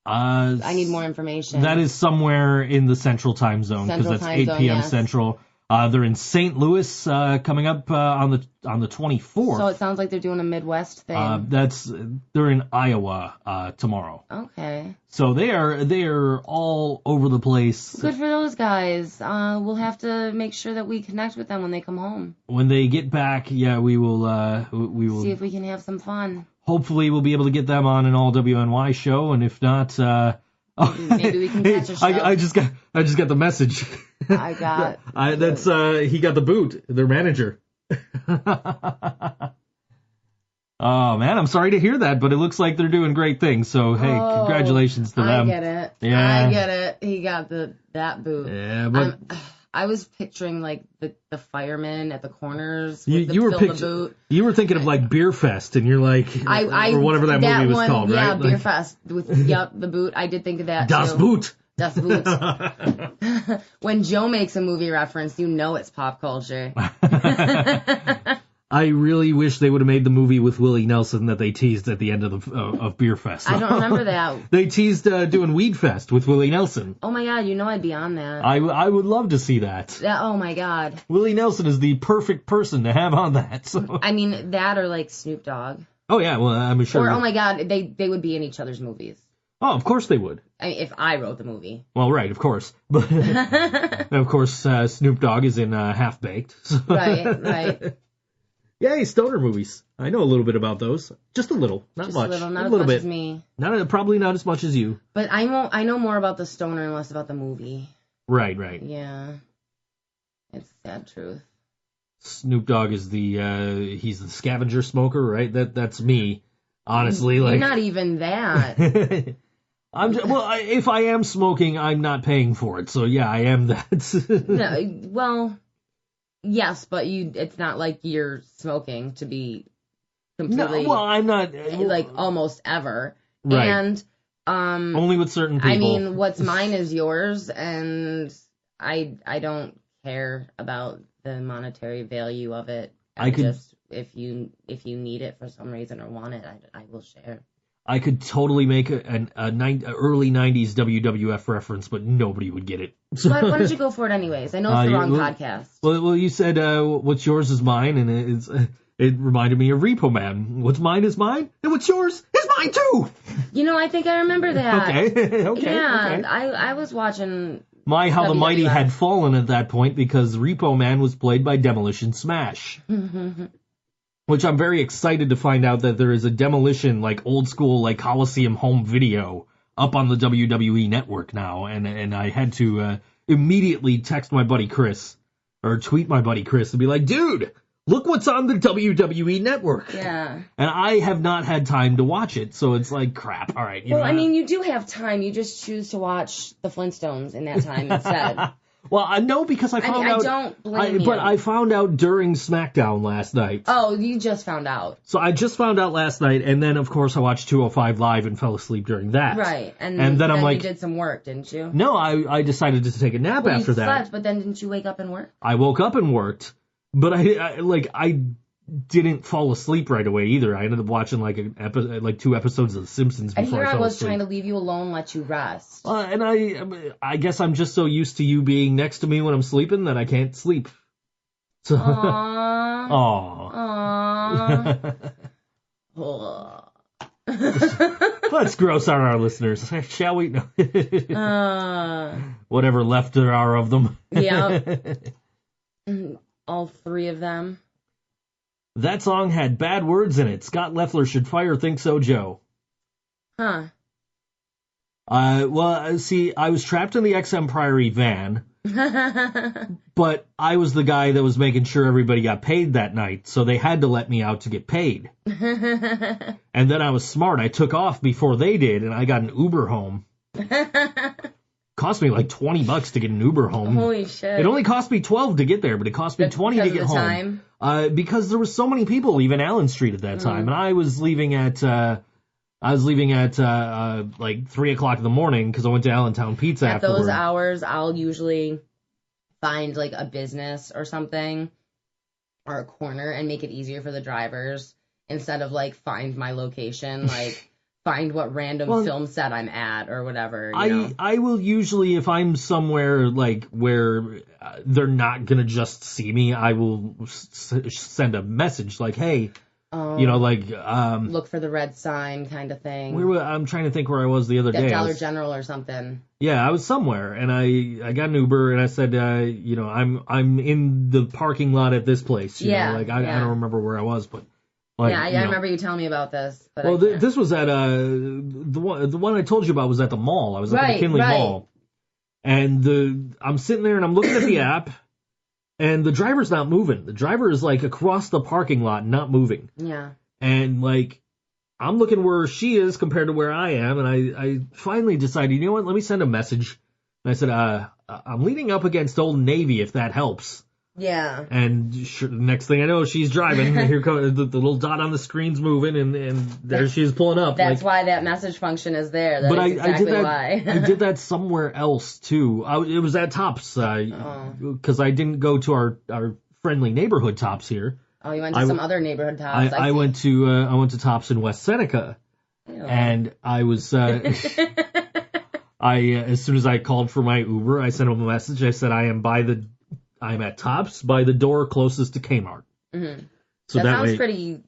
I need more information. That is somewhere in the Central Time Zone, because that's 8 p.m. Central. They're in St. Louis coming up on the 24th. So it sounds like they're doing a Midwest thing. They're in Iowa tomorrow. Okay. So they are all over the place. Good for those guys. We'll have to make sure that we connect with them when they come home. When they get back, yeah, we will see if we can have some fun. Hopefully, we'll be able to get them on an all WNY show, and if not, maybe we can catch a show. I just got the message. He got the boot, their manager. Oh man, I'm sorry to hear that, but it looks like they're doing great things. So hey, congratulations to them. I get it. Yeah, I get it. He got that boot. Yeah, but I was picturing like the firemen at the corners. You were thinking of like Beer Fest, and you're like, or whatever that movie was called, right? Yeah, Beer Fest with the boot. I did think of that. Das Boot. Das Boot. When Joe makes a movie reference, you know it's pop culture. I really wish they would have made the movie with Willie Nelson that they teased at the end of Beer Fest. I don't remember that. They teased doing Weed Fest with Willie Nelson. Oh my god, you know I'd be on that. I would love to see that. Oh my god. Willie Nelson is the perfect person to have on that. So. I mean, that or like Snoop Dogg. Oh yeah, well I'm sure. Or oh my god, they would be in each other's movies. Oh, of course they would. I mean, if I wrote the movie. Well, right, of course. But of course, Snoop Dogg is in Half Baked. So. Right. Yay, stoner movies. I know a little bit about those. Just a little, not Just much. Not a little as much bit. As me. Probably not as much as you. But I know more about the stoner and less about the movie. Right. Yeah. It's sad truth. Snoop Dogg is he's the scavenger smoker, right? That's me. Honestly, You're like not even that. If I am smoking, I'm not paying for it. So yeah, I am that. No, well, yes, but it's not like you're smoking to be completely. No, well, I'm not like almost ever. Right. And only with certain people. I mean, what's mine is yours, and I don't care about the monetary value of it. If you need it for some reason or want it, I will share. I could totally make an early 90s WWF reference, but nobody would get it. So, why don't you go for it anyways? I know it's the wrong podcast. Well, you said what's yours is mine, and it reminded me of Repo Man. What's mine is mine, and what's yours is mine too. You know, I think I remember that. Okay. Yeah, okay. I was watching... How the mighty had fallen at that point, because Repo Man was played by Demolition Smash. Which I'm very excited to find out that there is a Demolition, like old school, like Coliseum home video up on the WWE network now, and I had to immediately text my buddy Chris, or tweet my buddy Chris, and be like, dude, look what's on the WWE network. Yeah. And I have not had time to watch it, so it's like, crap. All right. I mean, you do have time. You just choose to watch the Flintstones in that time instead. Well, I know because I found out. I don't blame you. But I found out during SmackDown last night. Oh, you just found out. So I just found out last night, and then, of course, I watched 205 Live and fell asleep during that. Right. And then I'm like, you did some work, didn't you? No, I decided to take a nap after that. You slept, but then didn't you wake up and work? I woke up and worked, but I didn't fall asleep right away either. I ended up watching like 2 episodes of The Simpsons before I fell asleep. And here I was trying to leave you alone, let you rest. And I guess I'm just so used to you being next to me when I'm sleeping that I can't sleep. So, Aww. Let's gross out our listeners, shall we? No. Whatever left there are of them. Yeah. All 3 of them. That song had bad words in it. Scott Leffler should fire Think So Joe. Huh. Well, see, I was trapped in the XM Priory van, but I was the guy that was making sure everybody got paid that night, so they had to let me out to get paid. And then I was smart. I took off before they did, and I got an Uber home. Cost me like $20 to get an Uber home. Holy shit. It only cost me $12 to get there, but it cost me $20 to get home. Because there was so many people leaving Allen Street at that time, and I was leaving at like 3 o'clock in the morning because I went to Allentown Pizza afterward. At those hours, I'll usually find like a business or something or a corner and make it easier for the drivers instead of like find my location, like find what random film set I'm at or whatever. You know? I will usually, if I'm somewhere like where they're not gonna just see me, I will send a message like, hey. Look for the red sign kind of thing. I'm trying to think where I was the other day. Dollar General or something. Yeah, I was somewhere, and I got an Uber, and I said, I'm in the parking lot at this place. You know, I don't remember where I was, but. Like, I remember you telling me about this. But this was at the one I told you about was at the mall. I was at the McKinley Mall, and I'm sitting there and I'm looking at the app. And the driver's not moving. The driver is, like, across the parking lot, not moving. Yeah. And, like, I'm looking where she is compared to where I am, and I finally decided, you know what, let me send a message. And I said, I'm leaning up against Old Navy, if that helps. Yeah. And next thing I know, she's driving. Here comes the little dot on the screen's moving, and there she is pulling up. That's why that message function is there. That's exactly why. I did that somewhere else too. It was at Tops because I didn't go to our friendly neighborhood Tops here. Oh, you went to some other neighborhood Tops. I went to Tops in West Seneca, and I was. As soon as I called for my Uber, I sent him a message. I said I'm at Tops by the door closest to Kmart. Mm-hmm. So that sounds pretty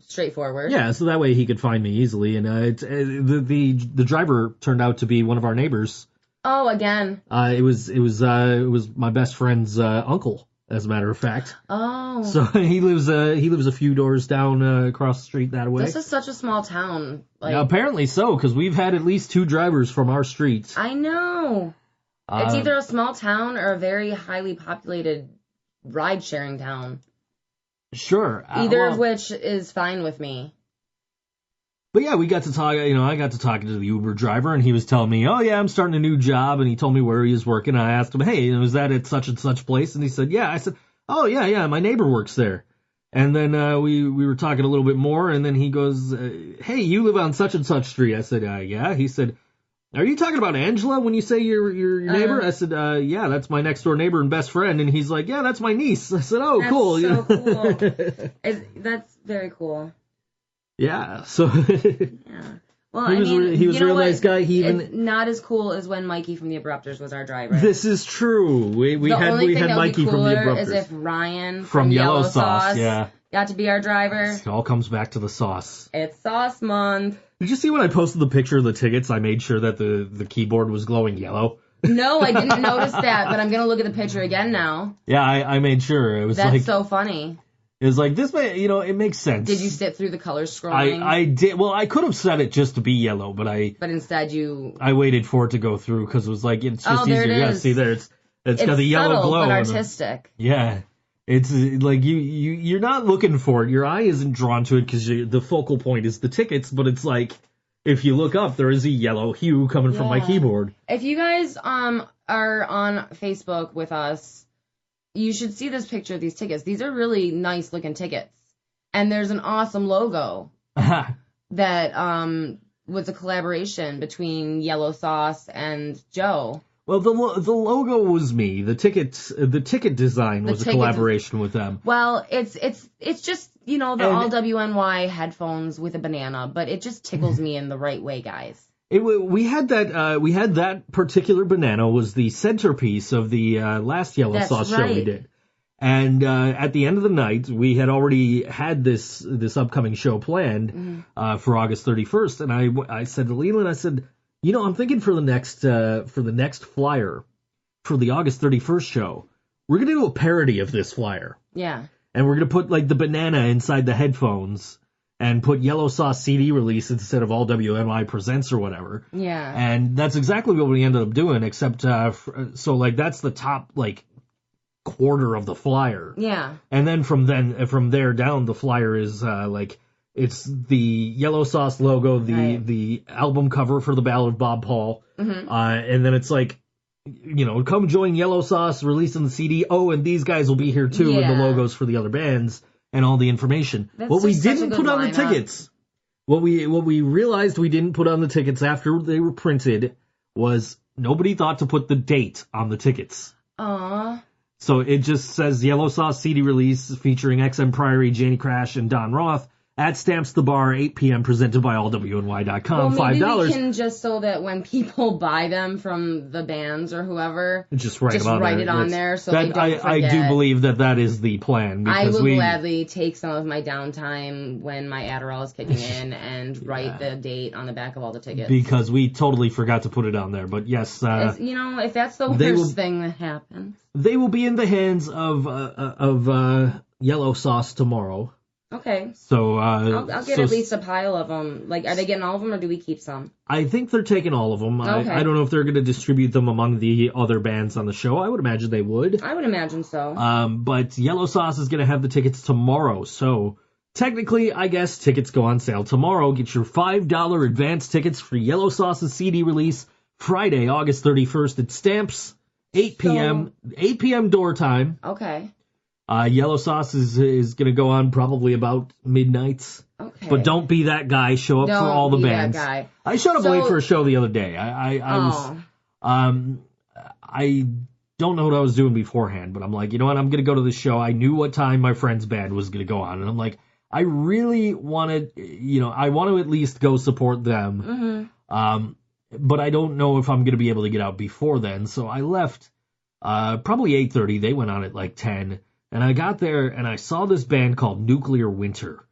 straightforward. Yeah, so that way he could find me easily. And the driver turned out to be one of our neighbors. Oh, again. It was my best friend's uncle, as a matter of fact. Oh. So he lives a few doors down across the street that way. This is such a small town. Yeah, apparently so, because we've had at least 2 drivers from our street. I know. It's either a small town or a very highly populated ride-sharing town. Sure. Either of which is fine with me. But yeah, we got to talk, I got to talking to the Uber driver, and he was telling me, oh yeah, I'm starting a new job, and he told me where he was working, and I asked him, hey, is that at such and such place? And he said, yeah. I said, oh yeah, my neighbor works there. And then we were talking a little bit more, and then he goes, hey, you live on such and such street. I said, yeah. He said, are you talking about Angela when you say your neighbor? I said, yeah, that's my next door neighbor and best friend. And he's like, yeah, that's my niece. I said, oh, that's cool. So cool. That's very cool. Yeah. So. Yeah. Well, he was a real nice guy. It's not as cool as when Mikey from the Abrupters was our driver. This is true. We had Mikey from the Abrupters. Is if Ryan from Yellow Sauce got to be our driver. It all comes back to the sauce. It's sauce month. Did you see when I posted the picture of the tickets, I made sure that the keyboard was glowing yellow? No, I didn't notice that, but I'm going to look at the picture again now. Yeah, I made sure. That's so funny. It was like, it makes sense. Did you sit through the colors scrolling? I did. Well, I could have set it just to be yellow, but instead I waited for it to go through because it was like, it's just easier. There it is. Yeah, see there, it's got the yellow subtle, glow. But artistic. Yeah. It's like you're not looking for it. Your eye isn't drawn to it because the focal point is the tickets, but it's like, if you look up, there is a yellow hue coming from my keyboard. If you guys are on Facebook with us, you should see this picture of these tickets. These are really nice looking tickets. And there's an awesome logo that was a collaboration between Yellow Sauce and Joe. Well, the logo was me. The ticket design was a collaboration with them. Well, it's just, the all WNY headphones with a banana, but it just tickles me in the right way, guys. We had that particular banana was the centerpiece of the last Yellow Sauce show we did. And at the end of the night, we had already had this upcoming show planned for August 31st, and I said to Leland, I said, I'm thinking for the next flyer for the August 31st show, we're gonna do a parody of this flyer. Yeah. And we're gonna put like the banana inside the headphones and put Yellow Sauce CD release instead of All WNY Presents or whatever. Yeah. And that's exactly what we ended up doing, except so like that's the top like quarter of the flyer. Yeah. And then from there down, the flyer is like. It's the Yellow Sauce logo, the album cover for the Ballad of Bob Paul, and then it's like, come join Yellow Sauce releasing the CD. Oh, and these guys will be here too, and the logos for the other bands and all the information. What we didn't put on the tickets, what we realized we didn't put on the tickets after they were printed was nobody thought to put the date on the tickets. Aww. So it just says Yellow Sauce CD release featuring XM Priory, Janie Crash, and Don Roth. At Stamps the Bar, 8 p.m., presented by allwny.com, $5. $5. We can just so that when people buy them from the bands or whoever, just write it on there so they don't forget. I do believe that is the plan. I will gladly take some of my downtime when my Adderall is kicking in and write the date on the back of all the tickets. Because we totally forgot to put it on there, but yes. If that's the worst thing that happens. They will be in the hands of Yellow Sauce tomorrow. Okay. So I'll get at least a pile of them. Like, are they getting all of them, or do we keep some? I think they're taking all of them. Okay. I don't know if they're going to distribute them among the other bands on the show. I would imagine they would. I would imagine so. But Yellow Sauce is going to have the tickets tomorrow. So technically, I guess tickets go on sale tomorrow. Get your $5 advance tickets for Yellow Sauce's CD release Friday, August 31st at Stamps, 8 p.m. 8 p.m. door time. Okay. Yellow Sauce is going to go on probably about midnight. Okay. But don't be that guy. Show up for all the bands. That guy. I showed up late for a show the other day. I don't know what I was doing beforehand, but I'm like, you know what? I'm going to go to the show. I knew what time my friend's band was going to go on. And I'm like, I really wanted, I want to at least go support them. Mm-hmm. But I don't know if I'm going to be able to get out before then. So I left probably 8:30. They went on at like 10. And I got there, and I saw this band called Nuclear Winter.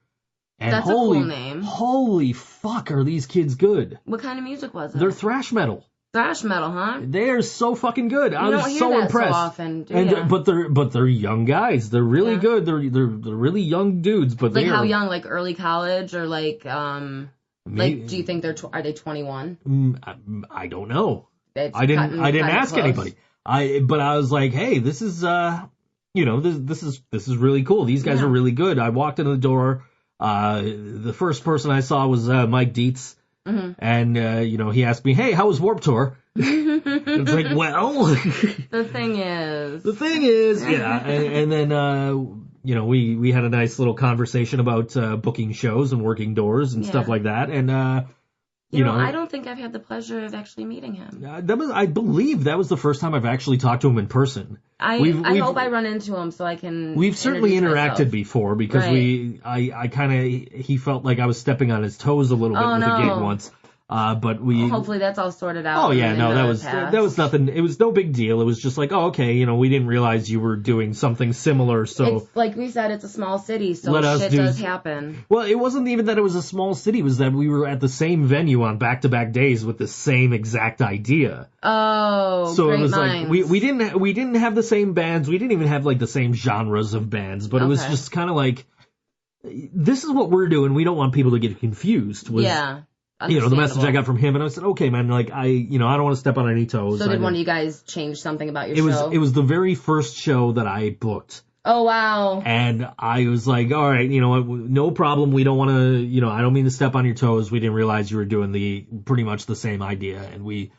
And that's a cool name. Holy fuck, are these kids good. What kind of music was it? They're thrash metal. Thrash metal, huh? They are so fucking good. I was so impressed. So often, do you? But they're young guys. They're really good. They're really young dudes. But like how young? Like early college or like like do you think are they 21? I don't know. I didn't ask anybody. But I was like, hey, this is this is really cool. These guys are really good. I walked in the door. The first person I saw was Mike Dietz. Mm-hmm. And, he asked me, hey, how was Warped Tour? It's like, well. The thing is. Yeah. And then, we had a nice little conversation about booking shows and working doors and stuff like that. And, I don't think I've had the pleasure of actually meeting him. I believe that was the first time I've actually talked to him in person. I hope I run into him so I can. We've certainly interacted myself. Before because he felt like I was stepping on his toes a little bit with a gig once. But hopefully that's all sorted out. Oh yeah, no, that was nothing. It was no big deal. It was just like, oh, okay, we didn't realize you were doing something similar. So it's, like we said, it's a small city, so shit does happen. Well, it wasn't even that it was a small city. It was that we were at the same venue on back-to-back days with the same exact idea. Oh, so great it was minds. like we didn't have the same bands. We didn't even have like the same genres of bands. But it was just kind of like, this is what we're doing. We don't want people to get confused. The message I got from him, and I said, okay, man, like, I don't want to step on any toes. So did one of you guys change something about your show? It was the very first show that I booked. Oh, wow. And I was like, all right, no problem. We don't want to, I don't mean to step on your toes. We didn't realize you were doing pretty much the same idea. And we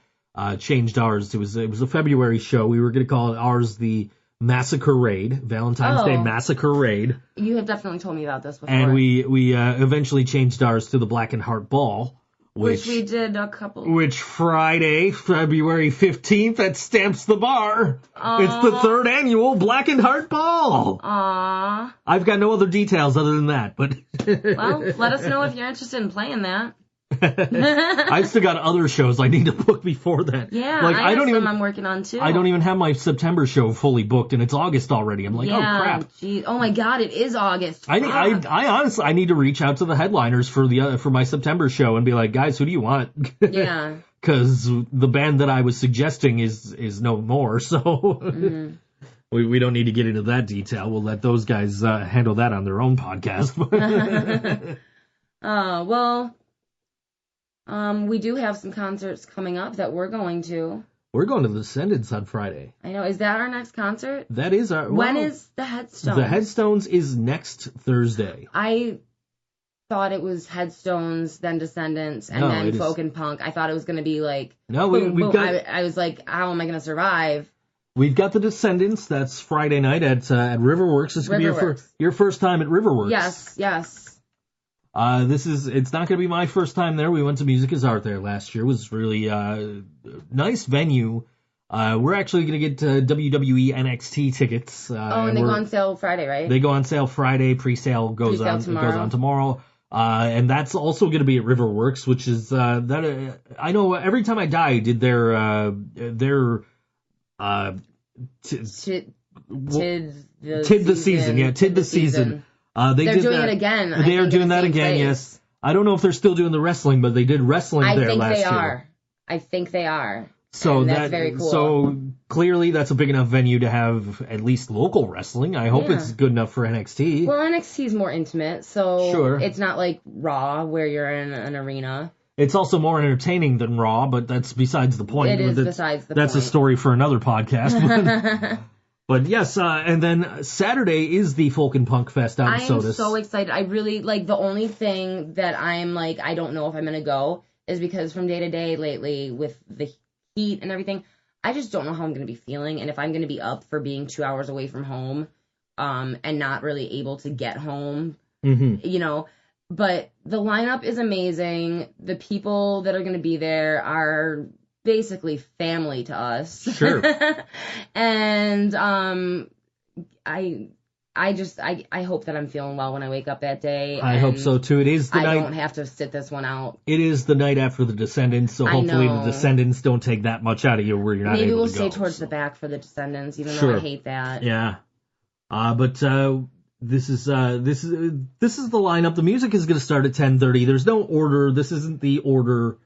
changed ours. It was a February show. We were going to call ours the Massacre Raid, Valentine's Day Massacre Raid. You have definitely told me about this before. And we eventually changed ours to the Black and Heart Ball. Which we did a couple. Which Friday, February 15th at Stamps the Bar. Aww. It's the 3rd annual Black and Heart Ball. Aww. I've got no other details other than that, but. Well, let us know if you're interested in playing that. I've still got other shows I need to book before that. Yeah, I have some I'm working on too. I don't even have my September show fully booked, and it's August already. I'm like, oh crap. Geez. Oh my God, it is August. I honestly, I need to reach out to the headliners for my September show and be like, guys, who do you want? Yeah. Because the band that I was suggesting is no more, so we don't need to get into that detail. We'll let those guys handle that on their own podcast. Well. We do have some concerts coming up that we're going to. We're going to the Descendants on Friday. I know. Is that our next concert? That is our... When is the Headstones? The Headstones is next Thursday. I thought it was Headstones, then Descendants, and then Folk and Punk. I thought it was going to be like... No, we've got... I was like, how am I going to survive? We've got the Descendants. That's Friday night at Riverworks. It's going to be your first time at Riverworks. Yes. It's not going to be my first time there. We went to Music is Art there last year. It was really nice venue. We're actually going to get WWE NXT tickets. And they go on sale Friday, right? They go on sale Friday. Pre-sale goes on tomorrow. And that's also going to be at Riverworks, which is I know Every Time I Die did their Tid the Season. They're doing it again. They are doing that again, yes. I don't know if they're still doing the wrestling, but they did wrestling there last year. I think they are. So that's very cool. So clearly that's a big enough venue to have at least local wrestling. I hope it's good enough for NXT. Well, NXT is more intimate, so sure. It's not like Raw where you're in an arena. It's also more entertaining than Raw, but that's besides the point. It is besides the point. That's a story for another podcast. But yes, and then Saturday is the Folk and Punk Fest out in Sodas. I'm so excited. I really, the only thing that I'm I don't know if I'm going to go is because from day to day lately with the heat and everything, I just don't know how I'm going to be feeling and if I'm going to be up for being 2 hours away from home and not really able to get home, But the lineup is amazing. The people that are going to be there are basically family to us. Sure. And I hope that I'm feeling well when I wake up that day. I hope so too. It is the night. I don't have to sit this one out. It is the night after the Descendants, so hopefully the Descendants don't take that much out of you where you're not able to go. Maybe we'll stay towards the back for the Descendants, even though I hate that. Yeah. But this is the lineup. The music is going to start at 10:30. There's no order. This isn't the order.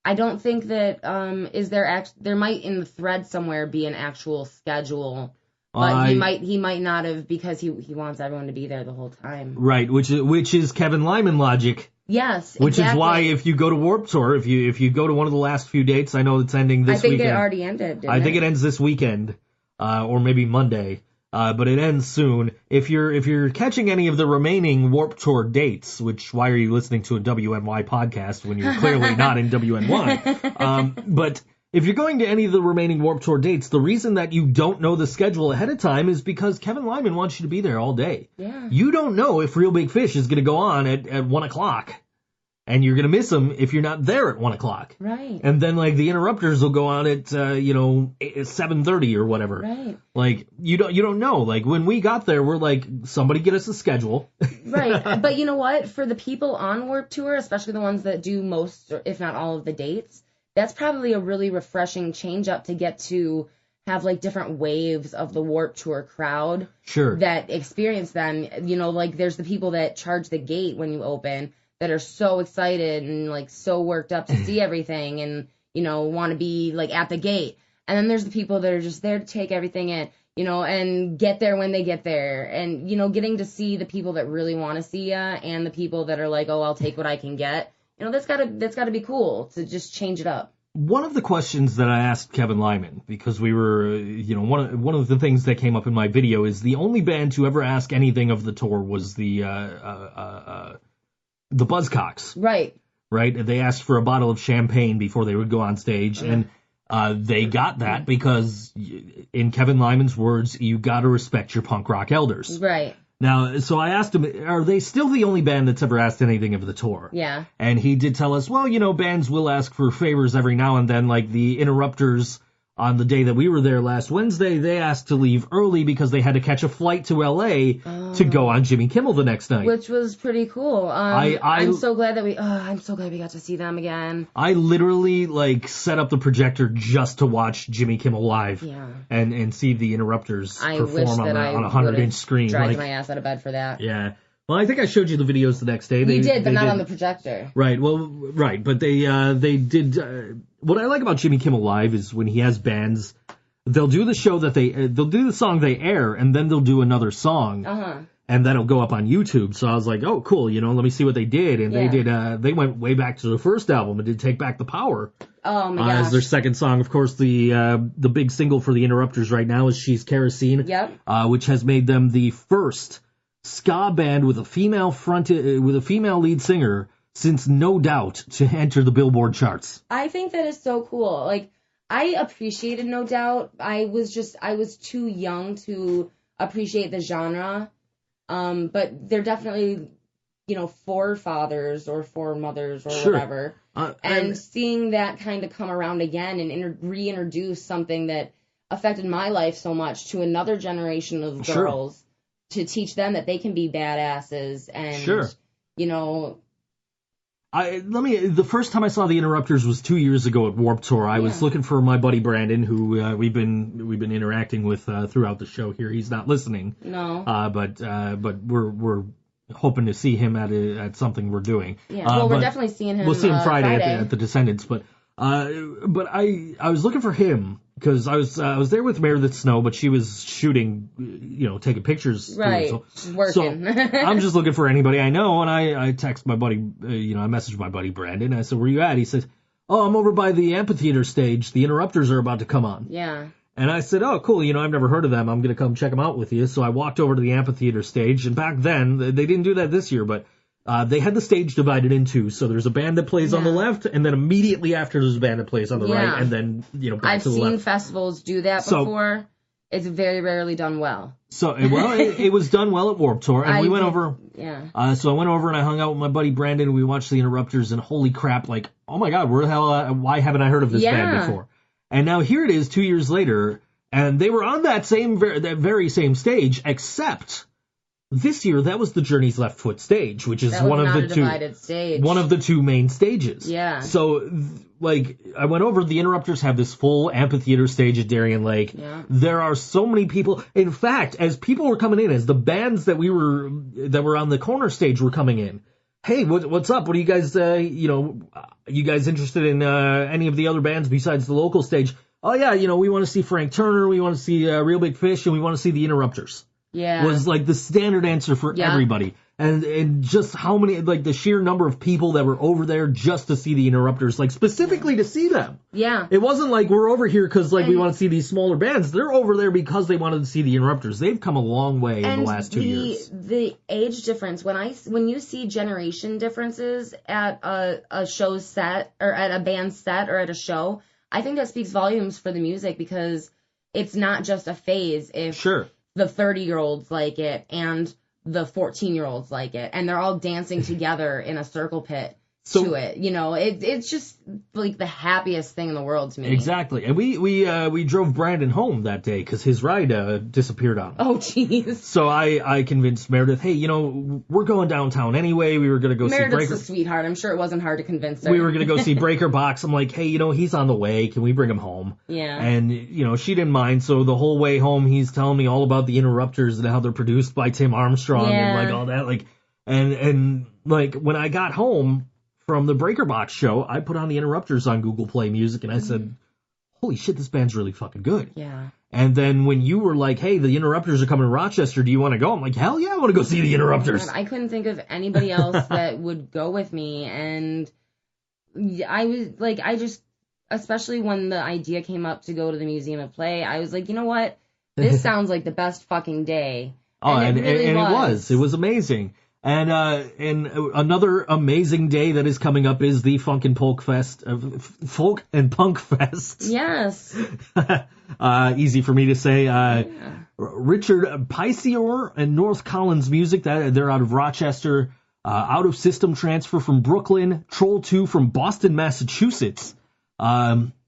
I don't think that there might in the thread somewhere be an actual schedule, but he might not have because he wants everyone to be there the whole time. Right, which is Kevin Lyman logic. Yes, which is why if you go to Warped Tour, if you go to one of the last few dates, I know it's ending this weekend. I think it already ended. I think it ends this weekend, or maybe Monday. But it ends soon. If you're catching any of the remaining Warped Tour dates, which why are you listening to a WNY podcast when you're clearly not in WNY? But if you're going to any of the remaining Warped Tour dates, the reason that you don't know the schedule ahead of time is because Kevin Lyman wants you to be there all day. Yeah. You don't know if Real Big Fish is going to go on at 1:00. And you're going to miss them if you're not there at 1:00. Right. And then, the Interrupters will go on at, 7:30 or whatever. Right. You don't know. When we got there, we're like, somebody get us a schedule. Right. But you know what? For the people on Warped Tour, especially the ones that do most, if not all of the dates, that's probably a really refreshing change up to get to have, different waves of the Warped Tour crowd. Sure. That experience them. There's the people that charge the gate when you open that are so excited and so worked up to see everything and, want to be at the gate. And then there's the people that are just there to take everything in, and get there when they get there. And, getting to see the people that really want to see you and the people that are oh, I'll take what I can get. That's gotta be cool to just change it up. one of the questions that I asked Kevin Lyman, because we were, one of the things that came up in my video is the only band to ever ask anything of the tour was the Buzzcocks. Right. Right? They asked for a bottle of champagne before they would go on stage, and they got that because, in Kevin Lyman's words, you gotta respect your punk rock elders. Right. Now, so I asked him, are they still the only band that's ever asked anything of the tour? Yeah. And he did tell us, well, bands will ask for favors every now and then, like the Interrupters on the day that we were there last Wednesday, they asked to leave early because they had to catch a flight to L.A. to go on Jimmy Kimmel the next night. Which was pretty cool. I'm so glad that we got to see them again. I literally, set up the projector just to watch Jimmy Kimmel live. Yeah. And see the Interrupters perform on a 100-inch screen. Dragged my ass out of bed for that. Yeah. Well, I think I showed you the videos the next day. You did, but not on the projector. Right. Well, right. But they did. What I like about Jimmy Kimmel Live is when he has bands, they'll do the show that they'll do the song they air, and then they'll do another song. And that'll go up on YouTube. So I was like, oh, cool. Let me see what they did. And they went way back to the first album and did Take Back the Power. Oh my gosh. As their second song. Of course, the big single for the Interrupters right now is She's Kerosene. Yep. Which has made them the first ska band with a female lead singer since No Doubt to enter the Billboard charts. I think that is so cool. I appreciated No Doubt. I was too young to appreciate the genre. But they're definitely, forefathers or foremothers or whatever. And seeing that kind of come around again and reintroduce something that affected my life so much to another generation of girls to teach them that they can be badasses and, the first time I saw the Interrupters was 2 years ago at Warped Tour. I was looking for my buddy Brandon, who we've been interacting with throughout the show here. He's not listening. No. But we're hoping to see him at something we're doing. Yeah. We're definitely seeing him. We'll see him Friday. At the Descendants. But I was looking for him because I was there with Meredith Snow, but she was shooting, taking pictures. Right. She's working. So I'm just looking for anybody I know, and I text my buddy, I messaged my buddy Brandon. I said, where you at? He said, oh, I'm over by the amphitheater stage. The Interrupters are about to come on. Yeah. And I said, oh, cool, I've never heard of them. I'm going to come check them out with you. So I walked over to the amphitheater stage, and back then, they didn't do that this year, but they had the stage divided in two. So there's a band that plays on the left, and then immediately after there's a band that plays on the right, and then, back to the left. I've seen festivals do that before. It's very rarely done well. So, it was done well at Warped Tour, and we went over. Yeah. So I went over and I hung out with my buddy Brandon, and we watched the Interrupters, and holy crap, oh my God, where the hell, why haven't I heard of this band before? And now here it is 2 years later, and they were on that very same stage, except this year that was the Journey's Left Foot stage, which is one of the two main stages. Yeah. So I went over. The Interrupters have this full amphitheater stage at Darien Lake. Yeah. There are so many people. In fact, as people were coming in, as the bands that were on the corner stage were coming in. Hey, what's up? What are you guys? You guys interested in any of the other bands besides the local stage? Oh yeah, we want to see Frank Turner, we want to see Real Big Fish, and we want to see the Interrupters. Yeah. Was the standard answer for everybody. And just how many, the sheer number of people that were over there just to see the Interrupters, specifically to see them. Yeah. It wasn't we're over here because we want to see these smaller bands. They're over there because they wanted to see the Interrupters. They've come a long way in the last 2 years. The age difference, when you see generation differences at a show set, or at a band set, or at a show, I think that speaks volumes for the music, because it's not just a phase. If the 30-year-olds like it and the 14-year-olds like it, and they're all dancing together in a circle pit to it. It's just the happiest thing in the world to me. Exactly. And we drove Brandon home that day because his ride disappeared on him. Oh, jeez. So I convinced Meredith, hey, we're going downtown anyway. We were going to go see Breaker. Meredith's a sweetheart. I'm sure it wasn't hard to convince her. We were going to go see Breaker Box. I'm like, hey, he's on the way. Can we bring him home? Yeah. And, she didn't mind. So the whole way home, he's telling me all about the Interrupters and how they're produced by Tim Armstrong and all that. And when I got home from the Breaker Box show, I put on the Interrupters on Google Play Music, and I said, holy shit, this band's really fucking good. Yeah. And then when you were like, hey, the Interrupters are coming to Rochester, do you want to go? I'm like, hell yeah, I want to go see the Interrupters. God, I couldn't think of anybody else that would go with me, and I was especially when the idea came up to go to the Museum of Play, I was like, you know what? This sounds like the best fucking day. Oh, and it was. It was amazing. And another amazing day that is coming up is the Folk and Punk Fest. Yes. Easy for me to say. Richard Picior and North Collins Music, they're out of Rochester. Out of System transfer from Brooklyn. Troll 2 from Boston, Massachusetts.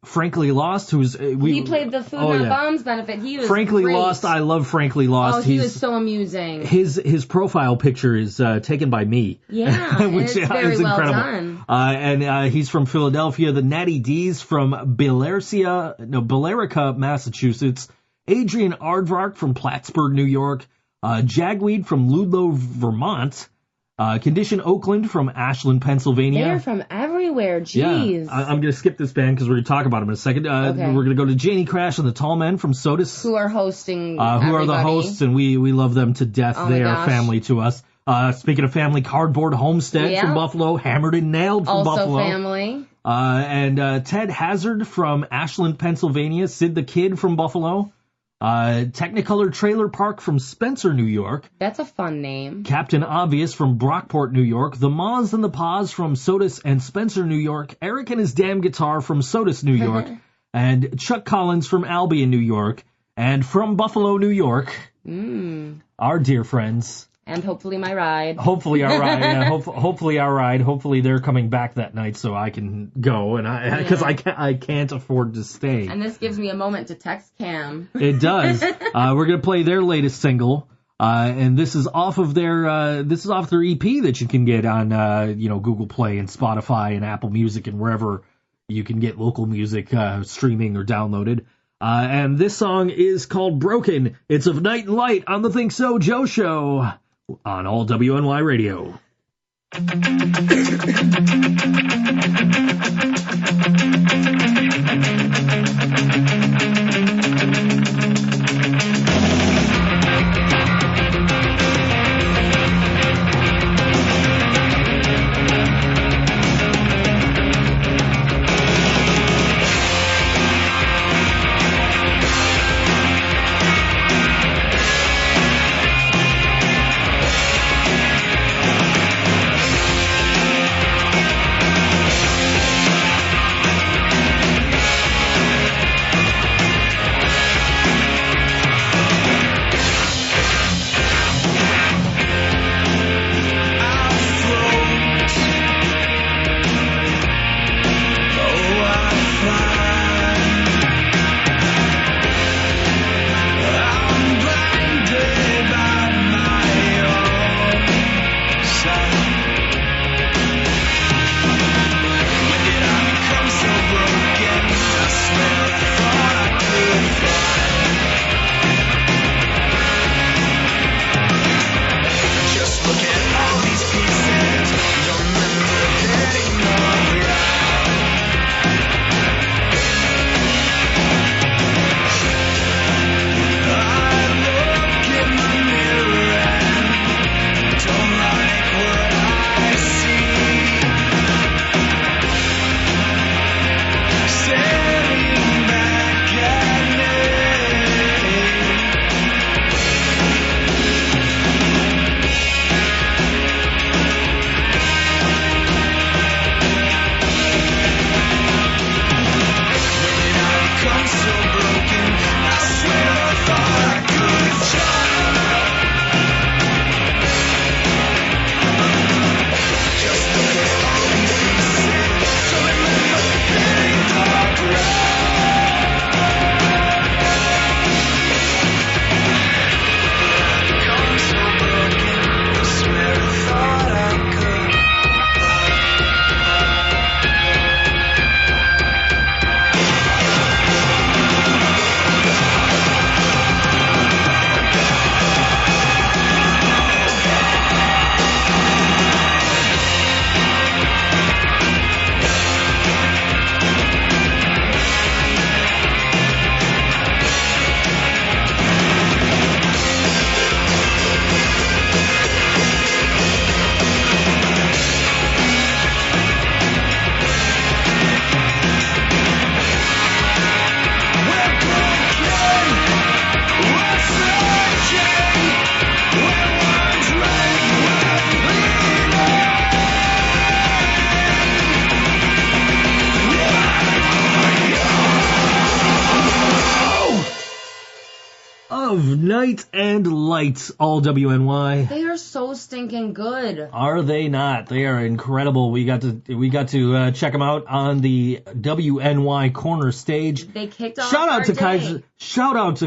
Frankly Lost, he played the Food Not Bombs benefit. He was Frankly great. Lost. I love Frankly Lost. Oh, he was so amusing. His profile picture is taken by me. Yeah, which it's very is incredible. well done. And he's from Philadelphia. The Natty D's from Billerica, Massachusetts. Adrian Aardvark from Plattsburgh, New York. Jagweed from Ludlow, Vermont. Condition Oakland from Ashland, Pennsylvania. They're from everywhere. Jeez. Yeah, I'm going to skip this band because we're going to talk about them in a second. Okay. We're going to go to Janie Crash and the Tall Men from Sodas. Who are hosting who are the hosts, and we love them to death. Oh they my are gosh. family to us. Speaking of family, Cardboard Homestead from Buffalo, Hammered and Nailed from Buffalo. Also family. And Ted Hazard from Ashland, Pennsylvania. Sid the Kid from Buffalo. Technicolor Trailer Park from Spencer, New York. That's a fun name. Captain Obvious from Brockport, New York. The Moths and the Paws from Sodas and Spencer, New York. Eric and his Damn Guitar from Sodas, New York. And Chuck Collins from Albion, New York. And from Buffalo, New York, our dear friends. And hopefully my ride. Hopefully our ride. Yeah, hopefully our ride. Hopefully they're coming back that night so I can go, and because I can't afford to stay. And this gives me a moment to text Cam. It does. We're gonna play their latest single, and this is off their EP that you can get on Google Play and Spotify and Apple Music and wherever you can get local music streaming or downloaded. And this song is called Broken. It's of Night and Light on the ThinkSoJoe Show on all WNY Radio. Night and Light, all WNY. They are so stinking good. Are they not? They are incredible. We got to check them out on the WNY corner stage. They kicked off Shout out to day.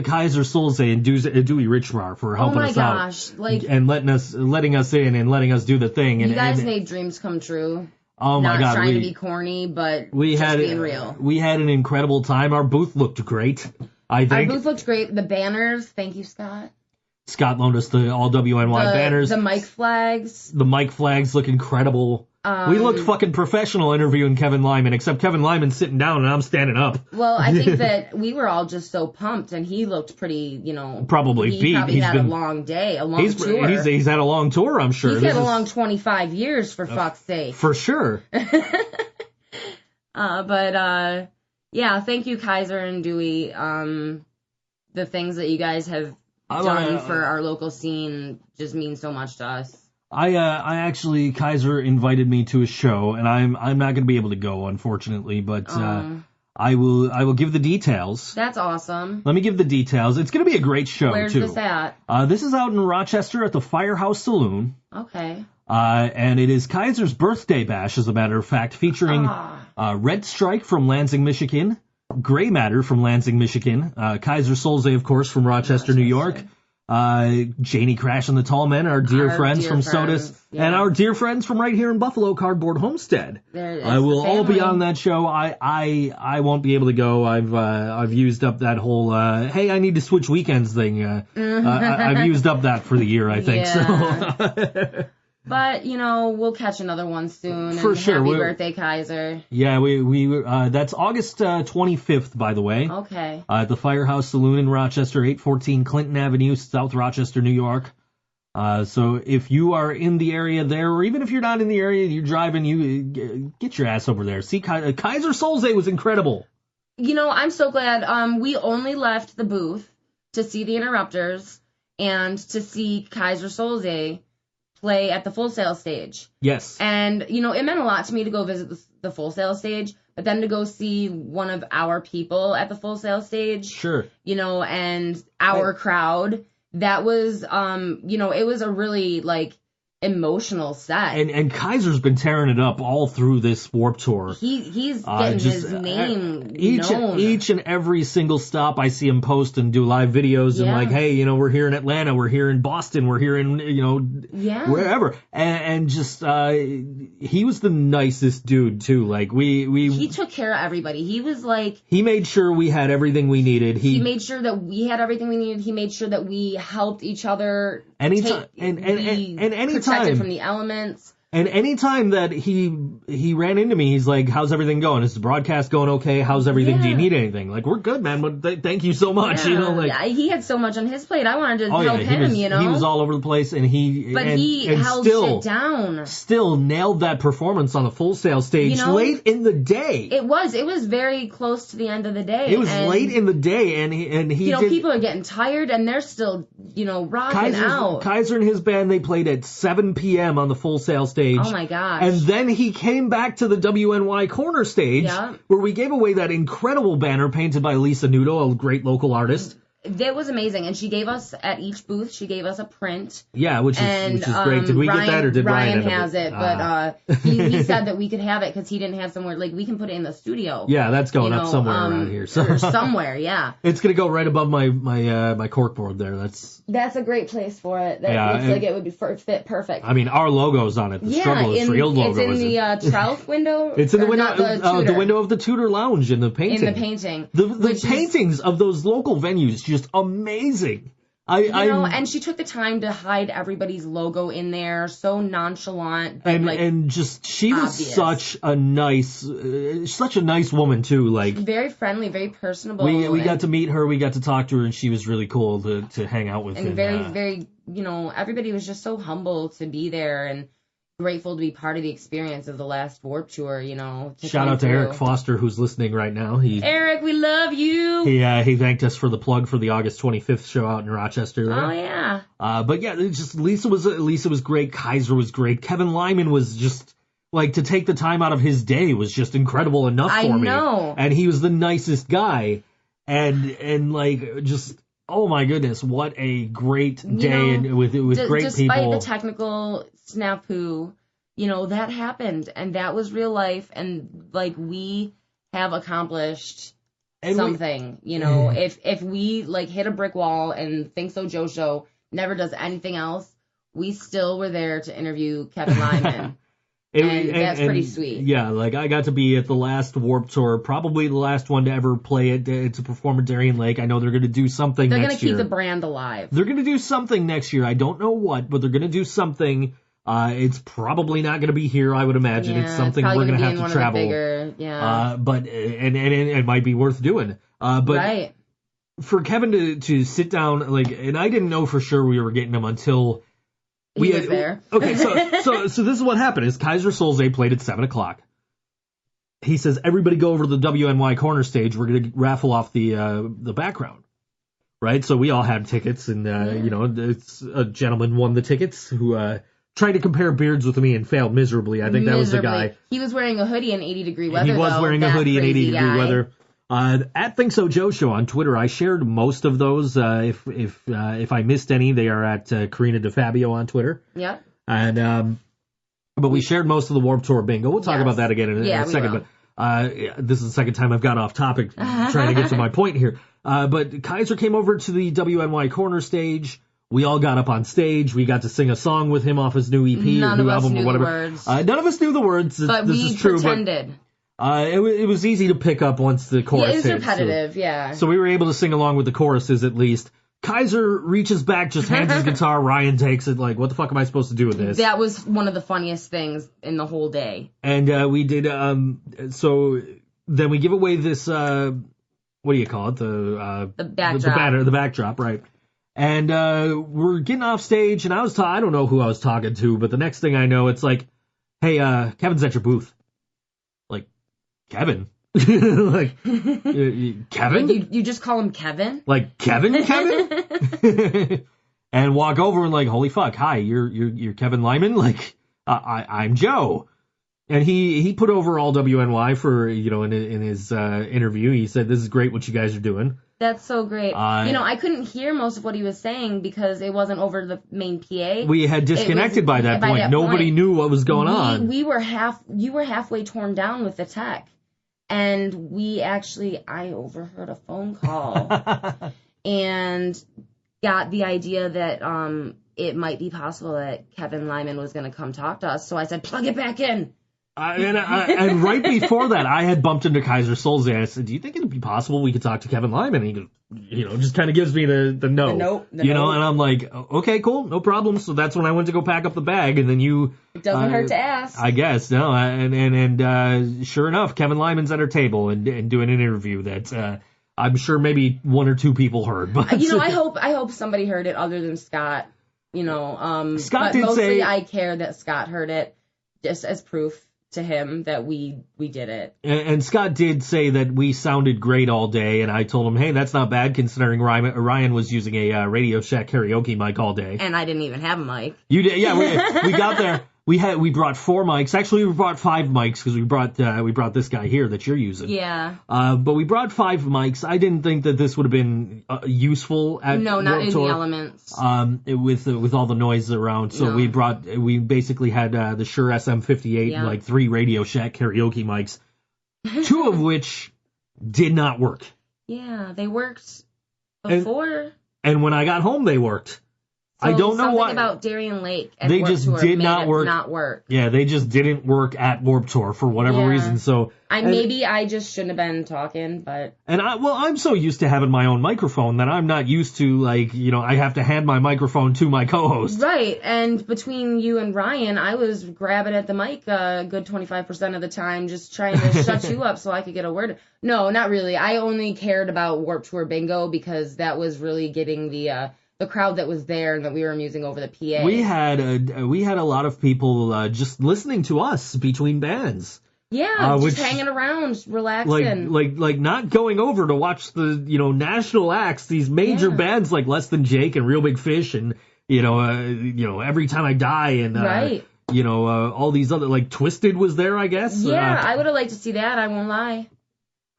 Kaiser Solze and Dewey Richmar for helping us out. Oh my gosh, like, and letting us in and letting us do the thing. You guys made dreams come true. Oh my God! Not trying to be corny, but being real. We had an incredible time. Our booth looked great. I think our booth looked great. The banners, thank you, Scott. Scott loaned us the all WNY banners. The mic flags. The mic flags look incredible. We looked fucking professional interviewing Kevin Lyman, except Kevin Lyman's sitting down and I'm standing up. Well, I think that we were all just so pumped, and he looked pretty, probably beat. He probably had a long day, a long tour. He's had a long tour, I'm sure. He's had a long 25 years, for fuck's sake. For sure. Yeah, thank you, Kaiser and Dewey. The things that you guys have done for our local scene just mean so much to us. I actually, Kaiser invited me to a show, and I'm not going to be able to go, unfortunately, but I will give the details. That's awesome. Let me give the details. It's going to be a great show, Where's too. Where's this at? This is out in Rochester at the Firehouse Saloon. Okay. And it is Kaiser's birthday bash, as a matter of fact, featuring Red Strike from Lansing, Michigan, Gray Matter from Lansing, Michigan, Kaiser Solze, of course, from Rochester, New York, Janie Crash and the Tall Men, our dear friends from Sodas, and our dear friends from right here in Buffalo, Cardboard Homestead. I will all be on that show. I won't be able to go. I've used up that whole hey, I need to switch weekends thing. I've used up that for the year, I think. Yeah. So. But, we'll catch another one soon. For sure. Happy birthday, Kaiser. Yeah, we that's August 25th, by the way. Okay. At the Firehouse Saloon in Rochester, 814 Clinton Avenue, South Rochester, New York. So if you are in the area there, or even if you're not in the area, you're driving, you get your ass over there. See, Kaiser Solze was incredible. I'm so glad. We only left the booth to see the Interrupters and to see Kaiser Solze play at the Full Sail stage. Yes. And, it meant a lot to me to go visit the Full Sail stage, but then to go see one of our people at the Full Sail stage. Sure. And our crowd, that was, it was a really, emotional set. And Kaiser's been tearing it up all through this Warped Tour. He's getting his name known. Each and every single stop I see him post and do live videos and hey, we're here in Atlanta, we're here in Boston, we're here in, wherever. And just, he was the nicest dude too. He took care of everybody. He was he made sure we had everything we needed. He made sure that we had everything we needed. He made sure that we helped each other. Anytime, and anytime from the elements. And anytime that he ran into me, he's like, "How's everything going? Is the broadcast going okay? How's everything? Do you need anything?" We're good, man. But thank you so much. He had so much on his plate. I wanted to help him. He was all over the place, and he held shit down. Still nailed that performance on the Full Sail stage late in the day. It was very close to the end of the day. It was late in the day, and he people are getting tired, and they're still rocking out. Kaiser and his band, they played at 7 p.m. on the Full Sail stage. Oh my gosh. And then he came back to the WNY corner stage where we gave away that incredible banner painted by Lisa Nudo, a great local artist. That was amazing. And she gave us, at each booth, she gave us a print. Yeah, which is great. Did we get that, or did Ryan has it? But he said that we could have it because he didn't have somewhere, we can put it in the studio. Yeah, that's going up somewhere around here. So. Or somewhere, yeah. It's going to go right above my corkboard there. That's a great place for it. That looks like it would fit perfect. I mean, our logo's on it. The Struggle is Real logo. It's in the Trouth window. It's in the window, the window of the Tudor Lounge in the painting. In the painting. The paintings of those local venues, just amazing. And she took the time to hide everybody's logo in there, so nonchalant. And just, she was such a nice woman too. Very friendly, very personable. We got to meet her, we got to talk to her, and she was really cool to hang out with. And very, everybody was just so humble to be there and grateful to be part of the experience of the last Warped Tour, Shout out to Eric Foster, who's listening right now. Eric, we love you! He thanked us for the plug for the August 25th show out in Rochester there. Oh, yeah. But yeah, Lisa was great, Kaiser was great, Kevin Lyman was just, to take the time out of his day was just incredible enough for me. I know. And he was the nicest guy. And just... oh my goodness, what a great day and with great despite people. The technical snafu, that happened, and that was real life, and like we have accomplished something. If we like hit a brick wall and ThinkSoJoe Show never does anything else, we still were there to interview Kevin Lyman. And that's pretty sweet. Yeah, like I got to be at the last Warped Tour, probably the last one to ever play it. To perform at Darien Lake. I know they're going to do something next year. They're going to keep the brand alive. They're going to do something next year. I don't know what, but they're going to do something. It's probably not going to be here, I would imagine. It's something we're going to have to travel. But it might be worth doing. But right. For Kevin to sit down, and I didn't know for sure we were getting him until... He was there. Okay, so this is what happened. Is Kaiser Soze played at 7:00. He says, everybody go over to the WNY corner stage. We're going to raffle off the background. Right? So we all had tickets, and, it's a gentleman won the tickets who tried to compare beards with me and failed miserably. I think that was the guy. He was wearing a hoodie in 80-degree weather, He was wearing a hoodie in 80-degree weather. At ThinkSoJoe Show on Twitter, I shared most of those. If I missed any, they are at Karina DeFabio on Twitter. Yeah. And but we shared most of the Warped Tour bingo. We'll talk about that again in a second. Will. But this is the second time I've gone off topic trying to get to my point here. But Kaiser came over to the WNY corner stage. We all got up on stage. We got to sing a song with him off his new EP or new album or whatever. None of us knew the words. But this we is true, pretended. It was easy to pick up once the chorus hit. It was repetitive, yeah. So we were able to sing along with the choruses at least. Kaiser reaches back, just hands his guitar. Ryan takes it like, what the fuck am I supposed to do with this? That was one of the funniest things in the whole day. And we did, so then we give away this, what do you call it? The backdrop. The backdrop, right. And we're getting off stage, and I don't know who I was talking to, but the next thing I know, it's like, hey, Kevin's at your booth. Kevin? Kevin? You just call him Kevin? Like, Kevin? And walk over and like, holy fuck, hi, you're Kevin Lyman? Like, I'm Joe. And he put over all WNY for, in his interview. He said, this is great what you guys are doing. That's so great. I couldn't hear most of what he was saying because it wasn't over the main PA. We had disconnected by that point. Nobody knew what was going on. You were halfway torn down with the tech. And I overheard a phone call and got the idea that it might be possible that Kevin Lyman was going to come talk to us. So I said, plug it back in. And right before that, I had bumped into Kaiser Soze, and I said, do you think it'd be possible we could talk to Kevin Lyman? And he goes, just kind of gives me the no. The nope. And I'm like, okay, cool, no problem. So that's when I went to go pack up the bag, and then It doesn't hurt to ask. I guess, no. And sure enough, Kevin Lyman's at our table and doing an interview that I'm sure maybe one or two people heard. But I hope somebody heard it other than Scott. Scott did mostly say, I care that Scott heard it just as proof to him that we did it. And Scott did say that we sounded great all day, and I told him, hey, that's not bad considering Ryan was using a Radio Shack karaoke mic all day. And I didn't even have a mic. You did, yeah. We got there. We brought 4 mics. Actually, we brought 5 mics because we brought this guy here that you're using. Yeah. But we brought 5 mics. I didn't think that this would have been useful at No, not in the elements. With all the noise around. So we basically had the Shure SM58 and like 3 Radio Shack karaoke mics, 2 of which did not work. Yeah, they worked before. And when I got home, they worked. So I don't know why. Something about Darien Lake at they Warped just Tour did made not it work. Not work. Yeah, they just didn't work at Warped Tour for whatever reason. So maybe I just shouldn't have been talking, but I'm so used to having my own microphone that I'm not used to I have to hand my microphone to my co-host. Right, and between you and Ryan, I was grabbing at the mic a good 25% of the time, just trying to shut you up so I could get a word. No, not really. I only cared about Warped Tour bingo because that was really getting the crowd that was there and that we were amusing over the PA. We had a lot of people just listening to us between bands. Yeah, just hanging around, relaxing. Like not going over to watch the national acts. These major bands like Less Than Jake and Real Big Fish and Every Time I Die and right. All these other Twisted was there, I guess. Yeah, I would have liked to see that. I won't lie.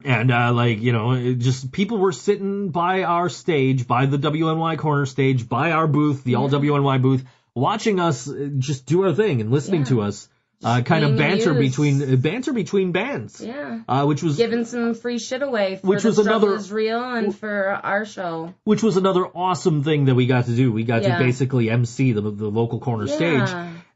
And, just people were sitting by our stage, by the WNY corner stage, by our booth, the all WNY booth, watching us just do our thing and listening to us. Kind of banter between bands. Yeah. Which was giving some free shit away for which the was Struggle another Is Real and for our show. Which was another awesome thing that we got to do. We got to basically MC the local corner stage.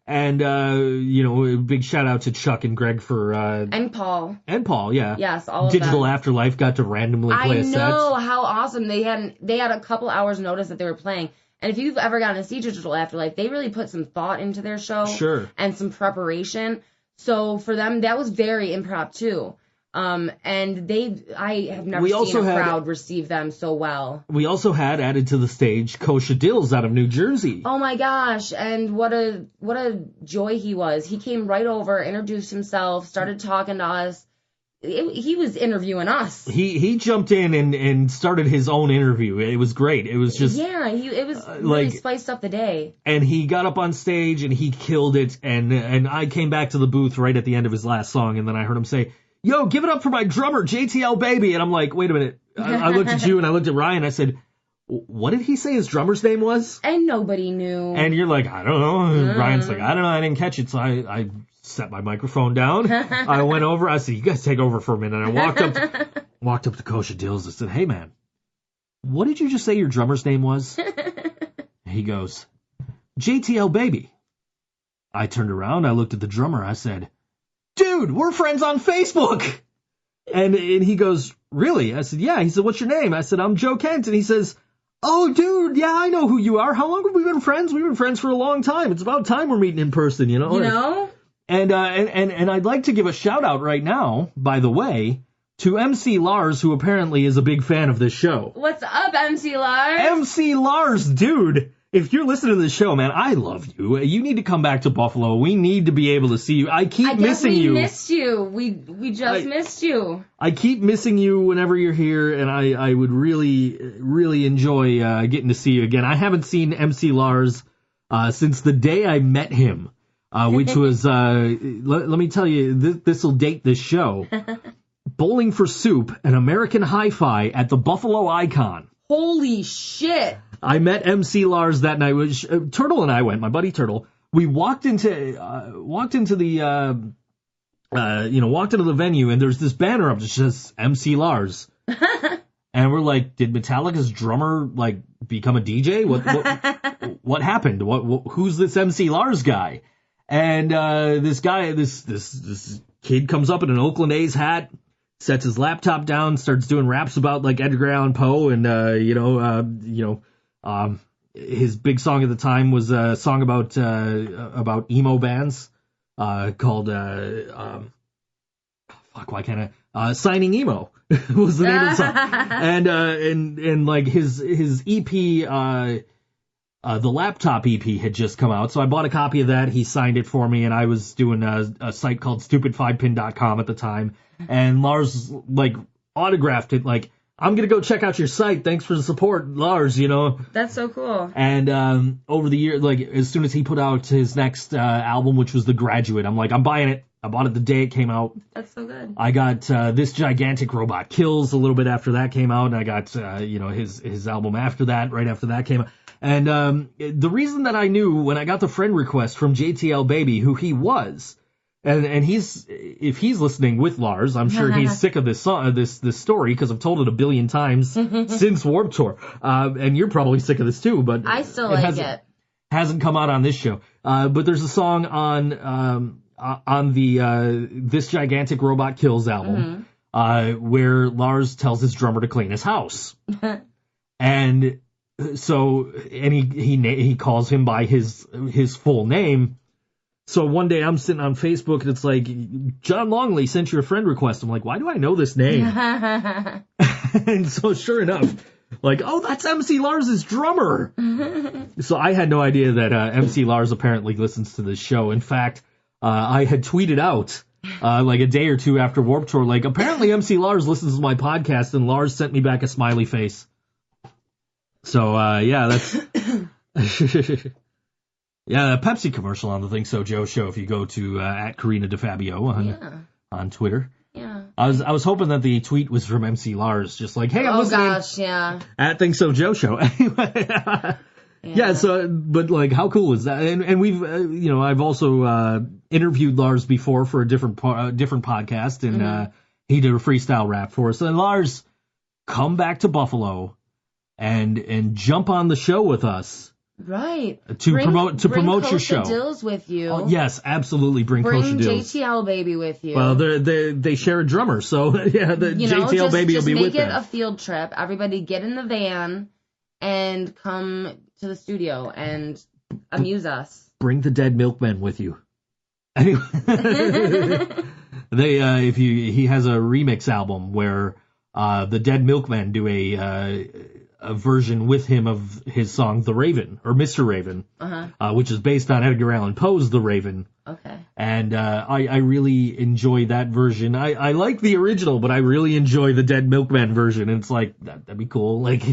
And, a big shout out to Chuck and Greg for, and Paul. And Paul, yeah. Yes, all of Digital them. Afterlife got to randomly play a set. I know how awesome. They had a couple hours notice that they were playing. And if you've ever gotten to see Digital Afterlife, they really put some thought into their show. Sure. And some preparation. So for them, that was very improv too. And I have never seen a crowd receive them so well. We also had added to the stage Kosha Dills out of New Jersey. Oh my gosh. And what a joy he was. He came right over, introduced himself, started talking to us. He was interviewing us. He jumped in and started his own interview. It was great. It was just it was really spiced up the day. And he got up on stage and he killed it. And I came back to the booth right at the end of his last song, and then I heard him say, "Yo, give it up for my drummer, JTL Baby." And I'm like, wait a minute. I looked at you and I looked at Ryan. I said, what did he say his drummer's name was? And nobody knew. And you're like, I don't know. And Ryan's like, I don't know. I didn't catch it. So I set my microphone down. I went over. I said, you guys take over for a minute. And I walked up to Kosha Dills and said, hey, man, what did you just say your drummer's name was? He goes, JTL Baby. I turned around. I looked at the drummer. I said, dude, we're friends on Facebook. And he goes, really? I said, yeah. He said, what's your name? I said, I'm Joe Kent. And he says, oh, dude, yeah, I know who you are. How long have we been friends? We've been friends for a long time. It's about time we're meeting in person, you know? You know? And I'd like to give a shout out right now, by the way, to MC Lars, who apparently is a big fan of this show. What's up, MC Lars? MC Lars, dude. If you're listening to this show, man, I love you. You need to come back to Buffalo. We need to be able to see you. I keep missing you. We missed you. We just missed you. I keep missing you whenever you're here, and I would really, really enjoy getting to see you again. I haven't seen MC Lars since the day I met him, which was, let me tell you, this will date this show. Bowling for Soup, an American Hi-Fi at the Buffalo Icon. Holy shit. I met MC Lars that night. Which Turtle and I went. My buddy Turtle. We walked into the venue, and there's this banner up that says MC Lars. And we're like, did Metallica's drummer become a DJ? What happened? Who's this MC Lars guy? And this guy, this kid comes up in an Oakland A's hat, sets his laptop down, starts doing raps about Edgar Allan Poe, and his big song at the time was a song about emo bands, called, Signing Emo was the name of the song. And his EP, the laptop EP had just come out. So I bought a copy of that. He signed it for me, and I was doing a site called stupid5pin.com at the time. And Lars, autographed it, I'm going to go check out your site. Thanks for the support, Lars, That's so cool. And over the year, as soon as he put out his next album, which was The Graduate, I'm like, I'm buying it. I bought it the day it came out. That's so good. I got This Gigantic Robot Kills a little bit after that came out, and I got, his album after that, right after that came out. And the reason that I knew when I got the friend request from JTL Baby who he was, and if he's listening with Lars, I'm sure he's sick of this song, this story, because I've told it a billion times since Warped Tour. And you're probably sick of this too, but I still like it. Hasn't come out on this show. But there's a song on the This Gigantic Robot Kills album, where Lars tells his drummer to clean his house. And he calls him by his full name. So one day I'm sitting on Facebook and it's like, John Longley sent you a friend request. I'm like, why do I know this name? And so sure enough, that's MC Lars' drummer. So I had no idea that MC Lars apparently listens to this show. In fact, I had tweeted out a day or two after Warped Tour, apparently MC Lars listens to my podcast, and Lars sent me back a smiley face. So, that's... Yeah, a Pepsi commercial on the ThinkSoJoe Show if you go to at Karina DeFabio on Twitter. Yeah. I was hoping that the tweet was from MC Lars, just like, hey, I'm listening. Oh gosh, yeah. At ThinkSoJoe Show. Anyway. Yeah. So, but like, how cool is that? And we've, I've also interviewed Lars before for a different podcast, and he did a freestyle rap for us. And Lars, come back to Buffalo and jump on the show with us. Right. To promote your show. Bring Dills with you. Oh, yes, absolutely. Bring Kosha Dills. JTL Baby with you. Well, they share a drummer, so yeah, the JTL Baby will be with them. Just make it a field trip. Everybody get in the van and come to the studio and amuse us. Bring the Dead Milkmen with you. Anyway, he has a remix album where the Dead Milkmen do a version with him of his song The Raven, or Mr. Raven, which is based on Edgar Allan Poe's The Raven. Okay. And I really enjoy that version. I like the original, but I really enjoy the Dead Milkman version. And it's like, that'd be cool. Like,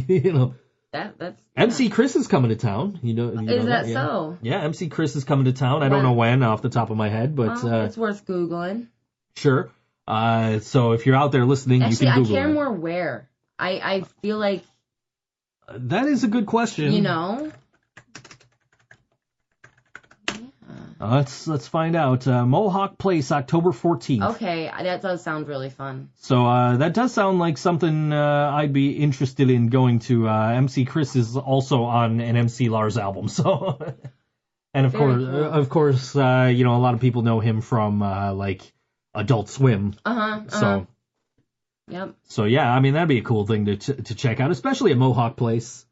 That's MC Chris is coming to town. Is that yeah. so? Yeah, MC Chris is coming to town. I don't know when off the top of my head, but it's worth Googling. Sure. So if you're out there listening, actually, you can Google I care it. more where. I feel like that is a good question. Yeah. Let's find out. Mohawk Place, October 14th. Okay, that does sound really fun. So that does sound like something I'd be interested in going to. MC Chris is also on an MC Lars album, so and of course, a lot of people know him from like Adult Swim. So. Yep. So yeah, I mean that'd be a cool thing to check out, especially at Mohawk Place.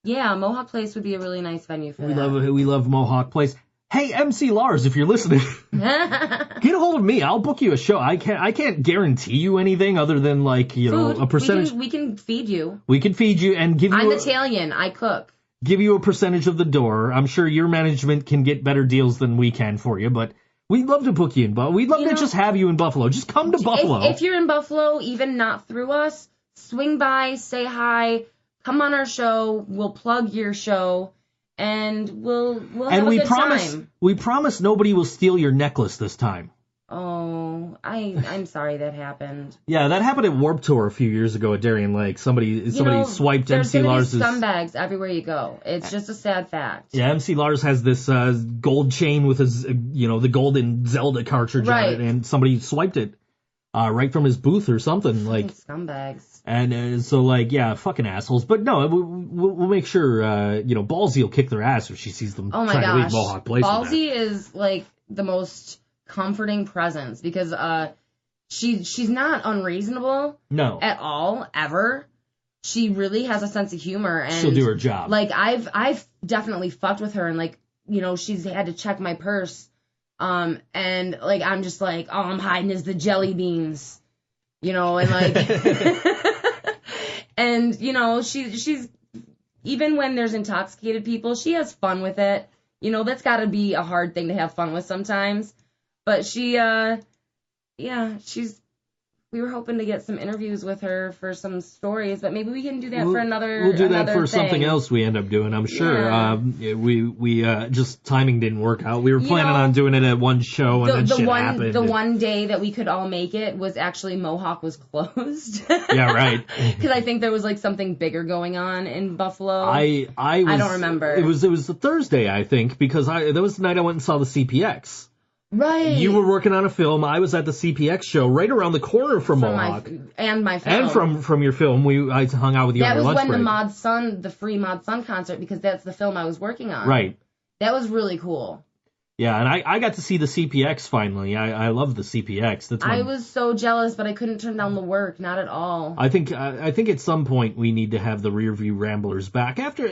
Yeah, Mohawk Place would be a really nice venue for that. We love Mohawk Place. Hey, MC Lars, if you're listening, get a hold of me. I'll book you a show. I can't guarantee you anything other than like a percentage. We can feed you. We can feed you and give you. I'm Italian. I cook. Give you a percentage of the door. I'm sure your management can get better deals than we can for you, but. We'd love to book you in Buffalo. We'd love to just have you in Buffalo. Just come to Buffalo. If you're in Buffalo, even not through us, swing by, say hi, come on our show. We'll plug your show, and we'll have a good time. We promise nobody will steal your necklace this time. Oh, I'm sorry that happened. Yeah, that happened at Warped Tour a few years ago at Darien Lake. Somebody swiped MC Lars's... There's scumbags everywhere you go. It's just a sad fact. Yeah, MC Lars has this gold chain with his, the golden Zelda cartridge on it, and somebody swiped it right from his booth or something. Like scumbags. And so, fucking assholes. But no, we'll make sure, Ballsy will kick their ass if she sees them trying to leave Mohawk Place. Ballsy is, like, the most comforting presence because she's not unreasonable at all ever. She really has a sense of humor and she'll do her job. Like I've definitely fucked with her and like she's had to check my purse and like I'm just like all I'm hiding is the jelly beans and like and she's even when there's intoxicated people she has fun with it. That's got to be a hard thing to have fun with sometimes. But she, we were hoping to get some interviews with her for some stories, but maybe we can do that for another. We'll do that for something else we end up doing, I'm sure. Yeah. We just timing didn't work out. We were planning on doing it at one show and then shit happened. The one day that we could all make it was actually Mohawk was closed. Yeah, right. Because I think there was like something bigger going on in Buffalo. I don't remember. It was a Thursday, I think, because that was the night I went and saw the CPX. Right. You were working on a film. I was at the CPX show right around the corner from Mohawk. My film. And from your film. I hung out with you on your lunch break. That was when the free Mod Sun concert, because that's the film I was working on. Right. That was really cool. Yeah, and I got to see the CPX finally. I love the CPX. I was so jealous, but I couldn't turn down the work. Not at all. I think at some point we need to have the Rearview Ramblers back after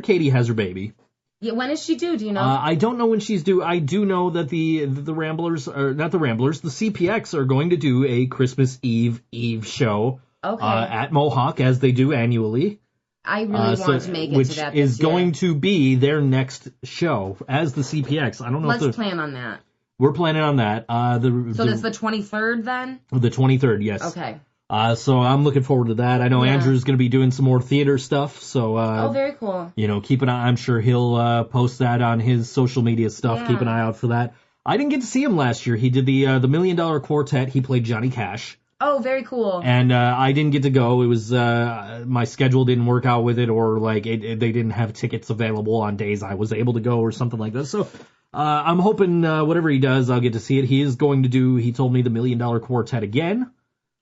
Katie has her baby. Yeah, when is she due? Do you know? I don't know when she's due. I do know that the Ramblers, or not the Ramblers, the CPX are going to do a Christmas Eve show at Mohawk, as they do annually. I really want to make it to that this year. Which is going to be their next show as the CPX. I don't know. Let's plan on that. We're planning on that. So that's the 23rd then? The 23rd, yes. Okay. So I'm looking forward to that. I know Andrew's going to be doing some more theater stuff. So, very cool. Keep an eye. I'm sure he'll post that on his social media stuff. Yeah. Keep an eye out for that. I didn't get to see him last year. He did the $1 Million Quartet. He played Johnny Cash. Oh, very cool. And I didn't get to go. It was my schedule didn't work out with it, or like they didn't have tickets available on days I was able to go, or something like that. So I'm hoping whatever he does, I'll get to see it. He is going to do. He told me the $1 Million Quartet again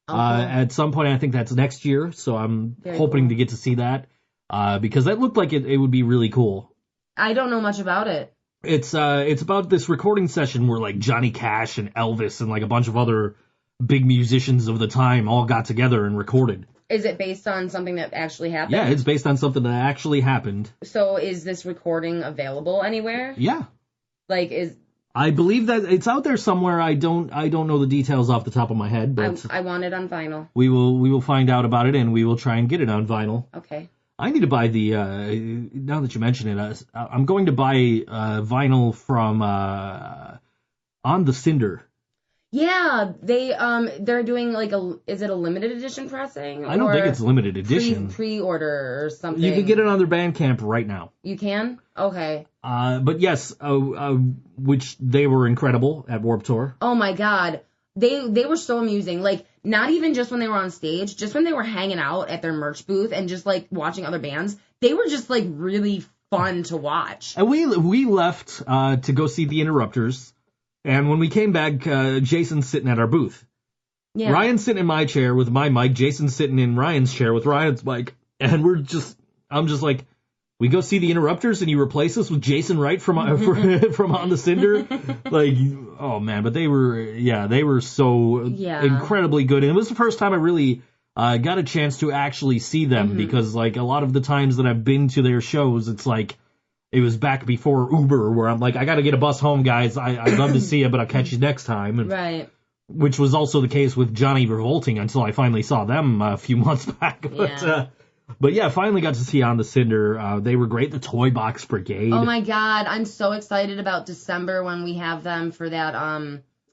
at some point. I think that's next year. So I'm hoping to get to see that because that looked like it would be really cool. I don't know much about it. It's about this recording session where like Johnny Cash and Elvis and like a bunch of other big musicians of the time all got together and recorded. Is it based on something that actually happened? Yeah, it's based on something that actually happened. So is this recording available anywhere? Yeah. Like I believe that it's out there somewhere. I don't know the details off the top of my head, but I want it on vinyl. We will find out about it and we will try and get it on vinyl. Okay. I need to buy the now that you mention it, I'm going to buy vinyl from On the Cinder. Yeah, they're doing like is it a limited edition pressing? I don't think it's limited edition. Pre-order or something. You can get it on their Bandcamp right now. You can? Okay. But yes, which they were incredible at Warped Tour. Oh my God. They were so amusing. Like, not even just when they were on stage, just when they were hanging out at their merch booth and just like watching other bands, they were just like really fun to watch. And we left to go see the Interrupters. And when we came back, Jason's sitting at our booth. Yeah. Ryan's sitting in my chair with my mic. Jason's sitting in Ryan's chair with Ryan's mic. And I'm just like, we go see the Interrupters and you replace us with Jason Wright from On the Cinder? Like, oh man, but they were so incredibly good. And it was the first time I really got a chance to actually see them because like a lot of the times that I've been to their shows, it's like, it was back before Uber, where I'm like, I got to get a bus home, guys. I'd love to see you, but I'll catch you next time. And, right. Which was also the case with Johnny Revolting until I finally saw them a few months back. But yeah, finally got to see On the Cinder. They were great. The Toy Box Brigade. Oh my God, I'm so excited about December when we have them for that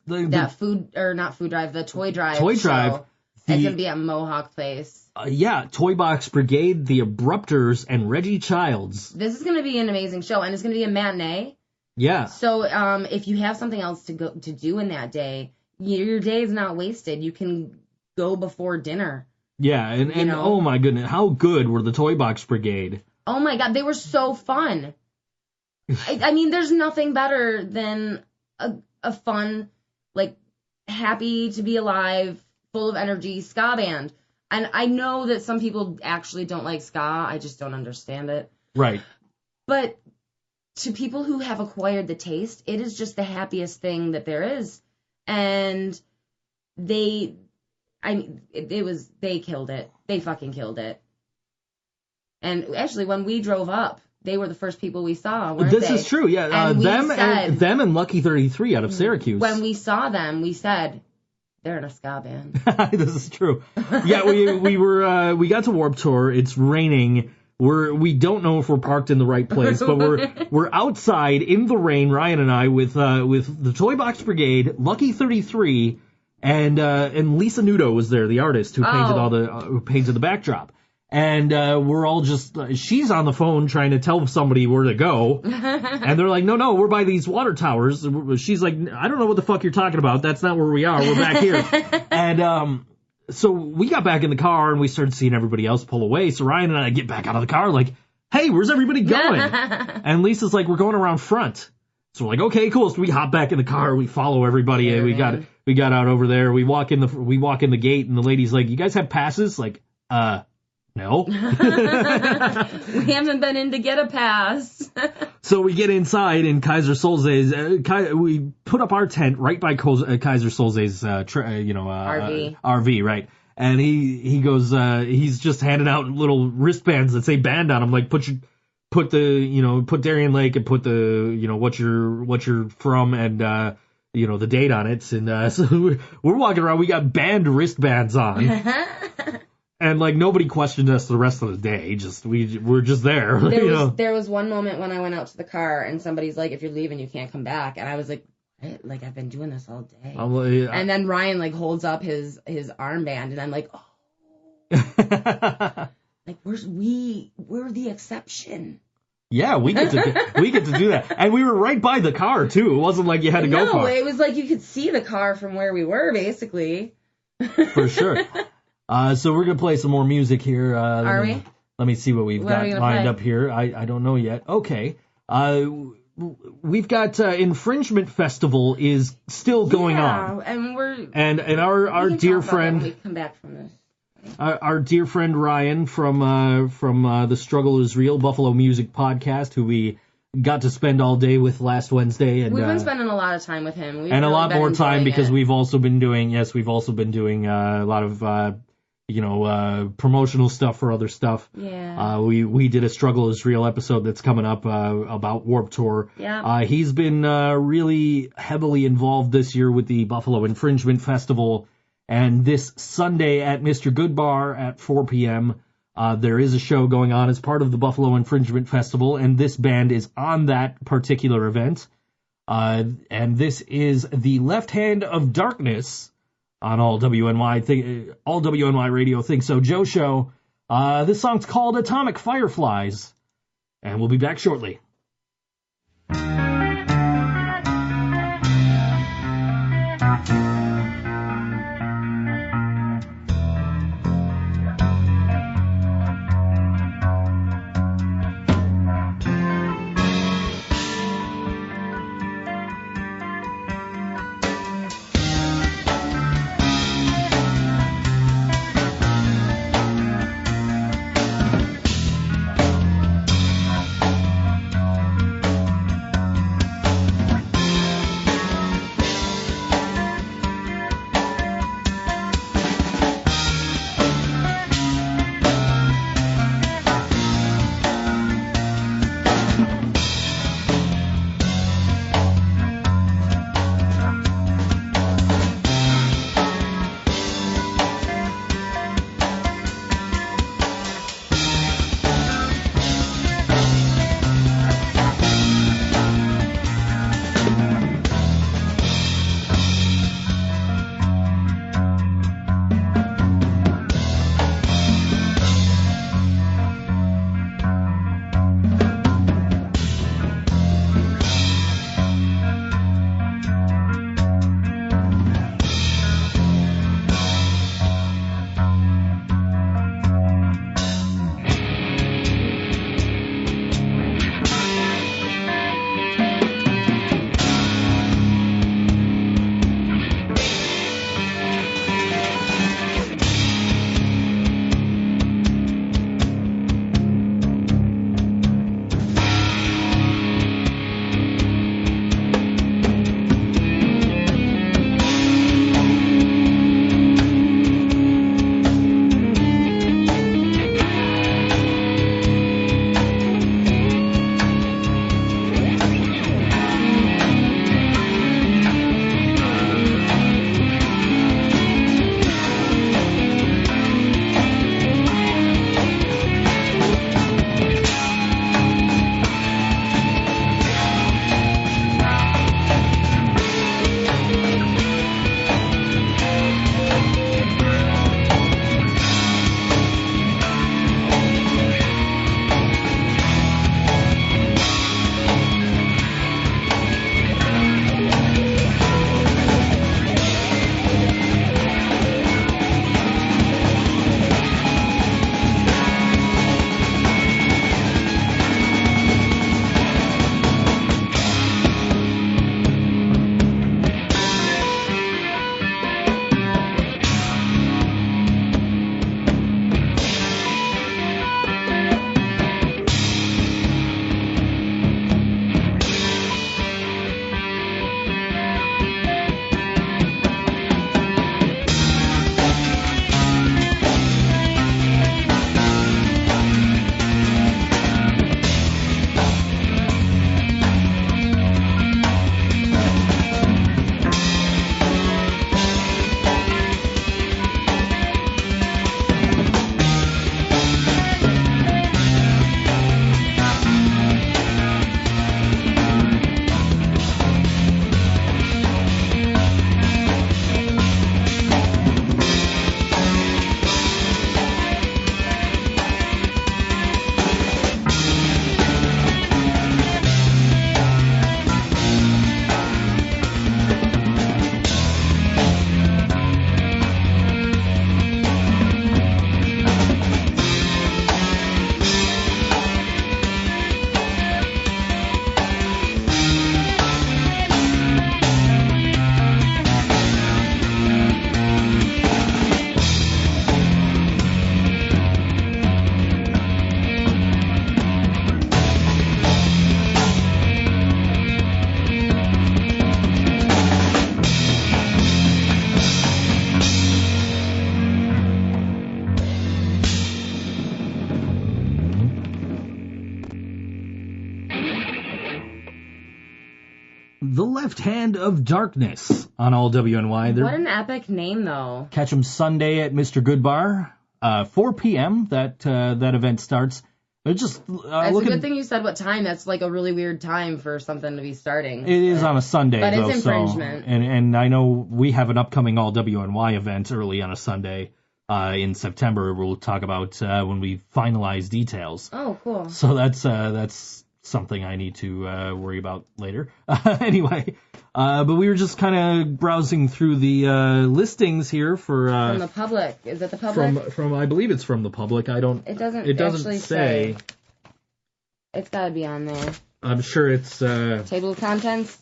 that food or not food drive, the toy drive. Toy drive. It's gonna be at Mohawk Place. Yeah, Toy Box Brigade, the Abrupters, and Reggie Childs. This is going to be an amazing show, and it's going to be a matinee. Yeah. So if you have something else to do in that day, your day is not wasted. You can go before dinner. Yeah, and oh my goodness, how good were the Toy Box Brigade? Oh my God, they were so fun. I mean, there's nothing better than a fun, like, happy to be alive, full of energy ska band. And I know that some people actually don't like ska. I just don't understand it. Right. But to people who have acquired the taste, it is just the happiest thing that there is. And they killed it. They fucking killed it. And actually, when we drove up, they were the first people we saw, weren't This they? is true, yeah. And them and Lucky 33 out of Syracuse. When we saw them, we said, they're in a ska band. This is true. Yeah, we got to Warped Tour. It's raining. We don't know if we're parked in the right place, but we're outside in the rain, Ryan and I, with the Toy Box Brigade, Lucky 33, and Lisa Nudo was there, the artist who painted who painted the backdrop. And we're all just, she's on the phone trying to tell somebody where to go. And they're like, no, we're by these water towers. She's like, I don't know what the fuck you're talking about. That's not where we are. We're back here. And so we got back in the car and we started seeing everybody else pull away. So Ryan and I get back out of the car like, hey, where's everybody going? And Lisa's like, we're going around front. So we're like, okay, cool. So we hop back in the car. We follow everybody. And we got out over there. We walk in the gate and the lady's like, you guys have passes? Like, no. We haven't been in to get a pass. So we get inside and Kaiser Soze's, we put up our tent right by Kaiser Soze's, RV, right? And he goes, he's just handing out little wristbands that say band on them, like put Darien Lake and put the, what you're from and, the date on it. And, so we're walking around, we got band wristbands on. And, like, nobody questioned us the rest of the day. We're just there. There was one moment when I went out to the car and somebody's like, if you're leaving, you can't come back. And I was like, what? Like, I've been doing this all day. And then Ryan, like, holds up his armband and I'm like, oh. Like, we're the exception. Yeah, we get to do that. And we were right by the car, too. It wasn't like you had to go far. No, it was like you could see the car from where we were, basically. For sure. So we're going to play some more music here. Are we? Let me see what we've got lined up here. I don't know yet. Okay. We've got Infringement Festival is still going on. And our dear friend, when we come back from this. Our dear friend Ryan from the Struggle Is Real Buffalo Music Podcast, who we got to spend all day with last Wednesday, and we've been spending a lot of time with him. And really a lot more time because we've also been doing a lot of promotional stuff for other stuff. Yeah. We did a Struggle Is Real episode that's coming up about Warped Tour. Yeah. He's been really heavily involved this year with the Buffalo Infringement Festival, and this Sunday at Mr. Good Bar at 4 p.m. There is a show going on as part of the Buffalo Infringement Festival, and this band is on that particular event. And this is the Left Hand of Darkness on all WNY Radio ThinkSoJoe Show. This song's called Atomic Fireflies, and we'll be back shortly. The Left Hand of Darkness on all WNY. What an epic name, though. Catch them Sunday at Mr. Goodbar, 4 p.m. That event starts. It's a good thing you said what time. That's like a really weird time for something to be starting. It is on a Sunday, but though, it's infringement. And I know we have an upcoming all WNY event early on a Sunday in September. We'll talk about when we finalize details. Oh, cool. So that's something I need to worry about later. Anyway, but we were just kind of browsing through the listings here for from the public. Is it the public? From I believe it's from the public. It doesn't actually say. It's got to be on there. I'm sure it's table of contents.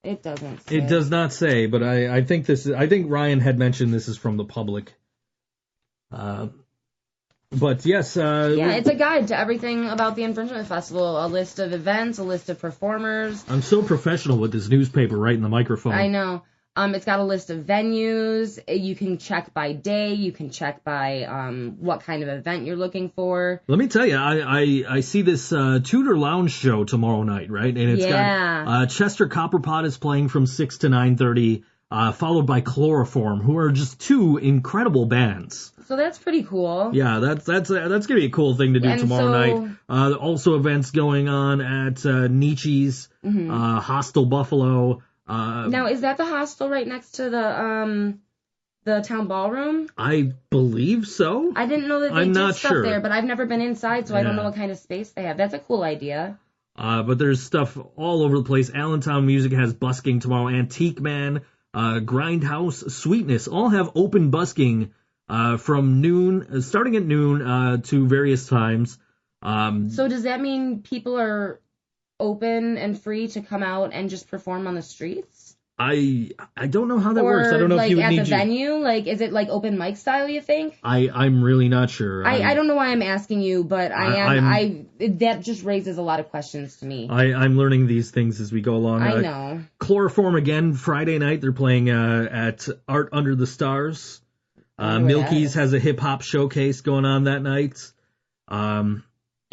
It doesn't say. It does not say, but I think Ryan had mentioned this is from the public. But yes, it's a guide to everything about the Infringement Festival. A list of events, a list of performers. I'm so professional with this newspaper right in the microphone. I know. It's got a list of venues. You can check by day. You can check by what kind of event you're looking for. Let me tell you, I see this Tudor Lounge show tomorrow night, right? And it's got Chester Copperpot is playing from 6 to 9:30. Followed by Chloroform, who are just two incredible bands. So that's pretty cool. Yeah, that's gonna be a cool thing to do tomorrow night. Also events going on at Nietzsche's, Hostel Buffalo. Now, is that the hostel right next to the town ballroom? I believe so. I didn't know that they did stuff there, but I've never been inside, so I don't know what kind of space they have. That's a cool idea. But there's stuff all over the place. Allentown Music has busking tomorrow. Antique Man. Grindhouse, Sweetness, all have open busking from noon, starting at noon to various times. So does that mean people are open and free to come out and just perform on the streets? I don't know how that works. I don't know if you would need at the venue. Like, is it like open mic style? You think? I'm really not sure. I don't know why I'm asking you, but that just raises a lot of questions to me. I'm learning these things as we go along. I know. Chloroform again Friday night. They're playing at Art Under the Stars. Milky's has a hip hop showcase going on that night.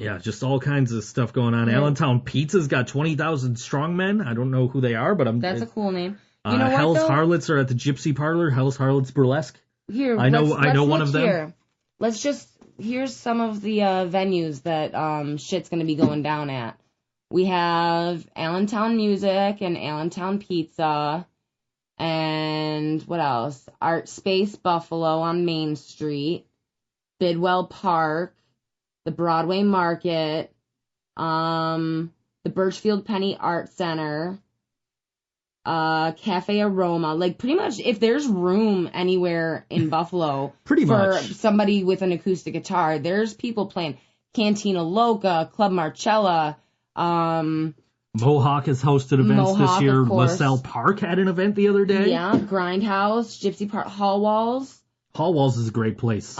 Yeah, just all kinds of stuff going on. Allentown Pizza's got 20,000 Strongmen. I don't know who they are, but that's a cool name. You know Hell's Harlots are at the Gypsy Parlor. Hell's Harlots Burlesque. Here, I know one of them. Here. Here's some of the venues that shit's gonna be going down at. We have Allentown Music and Allentown Pizza, and what else? Art Space Buffalo on Main Street, Bidwell Park, the Broadway Market, the Birchfield Penny Art Center, Cafe Aroma. Like, pretty much, if there's room anywhere in Buffalo for somebody with an acoustic guitar, there's people playing. Cantina Loca, Club Marcella. Mohawk has hosted events this year. LaSalle Park had an event the other day. Yeah, Grindhouse, Gypsy Park, Hall Walls. Hall Walls is a great place.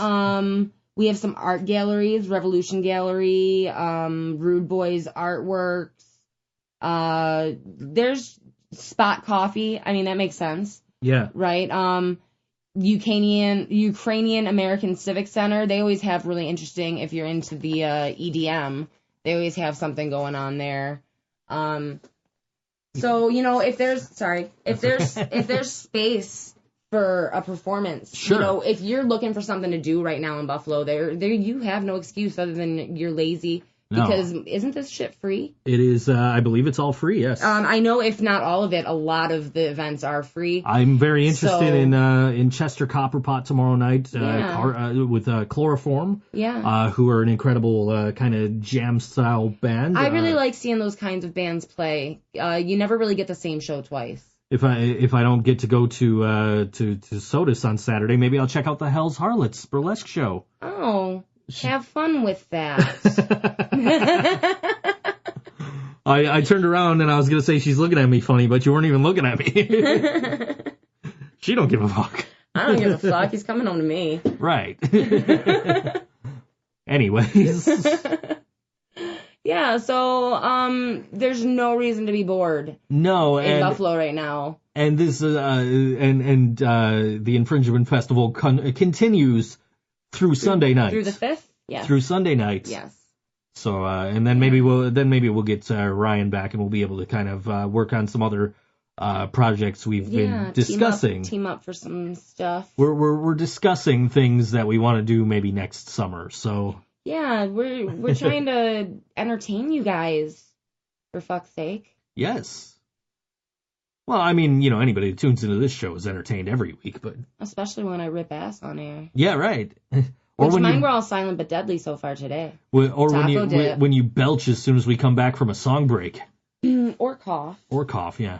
We have some art galleries, Revolution Gallery, Rude Boys Artworks. There's Spot Coffee. I mean, that makes sense. Yeah. Right? Ukrainian American Civic Center. They always have really interesting, if you're into the EDM, they always have something going on there. So, if there's space for a performance, sure. If you're looking for something to do right now in Buffalo, there you have no excuse other than you're lazy. No. Because isn't this shit free? It is. I believe it's all free. Yes. I know if not all of it, a lot of the events are free. I'm very interested in Chester Copperpot tomorrow night with Chloroform. Yeah. Who are an incredible kind of jam style band. I really like seeing those kinds of bands play. You never really get the same show twice. If I don't get to go to Sodas on Saturday, maybe I'll check out the Hell's Harlots burlesque show. Oh. Have fun with that. I turned around and I was going to say she's looking at me funny, but you weren't even looking at me. She don't give a fuck. I don't give a fuck. He's coming home to me. Right. Anyways. Yeah, so there's no reason to be bored. No, in Buffalo right now. And this the Infringement Festival continues through Sunday night. Through the 5th? Yeah. Through Sunday night. Yes. So and then maybe we'll get Ryan back and we'll be able to kind of work on some other projects we've been discussing. Team up for some stuff. We're discussing things that we want to do maybe next summer. So yeah, we're trying to entertain you guys, for fuck's sake. Yes. Well, I mean, anybody who tunes into this show is entertained every week, but especially when I rip ass on air. Yeah, right. Or which mine were all silent but deadly so far today. Or when you belch as soon as we come back from a song break. Or cough. Or cough, yeah.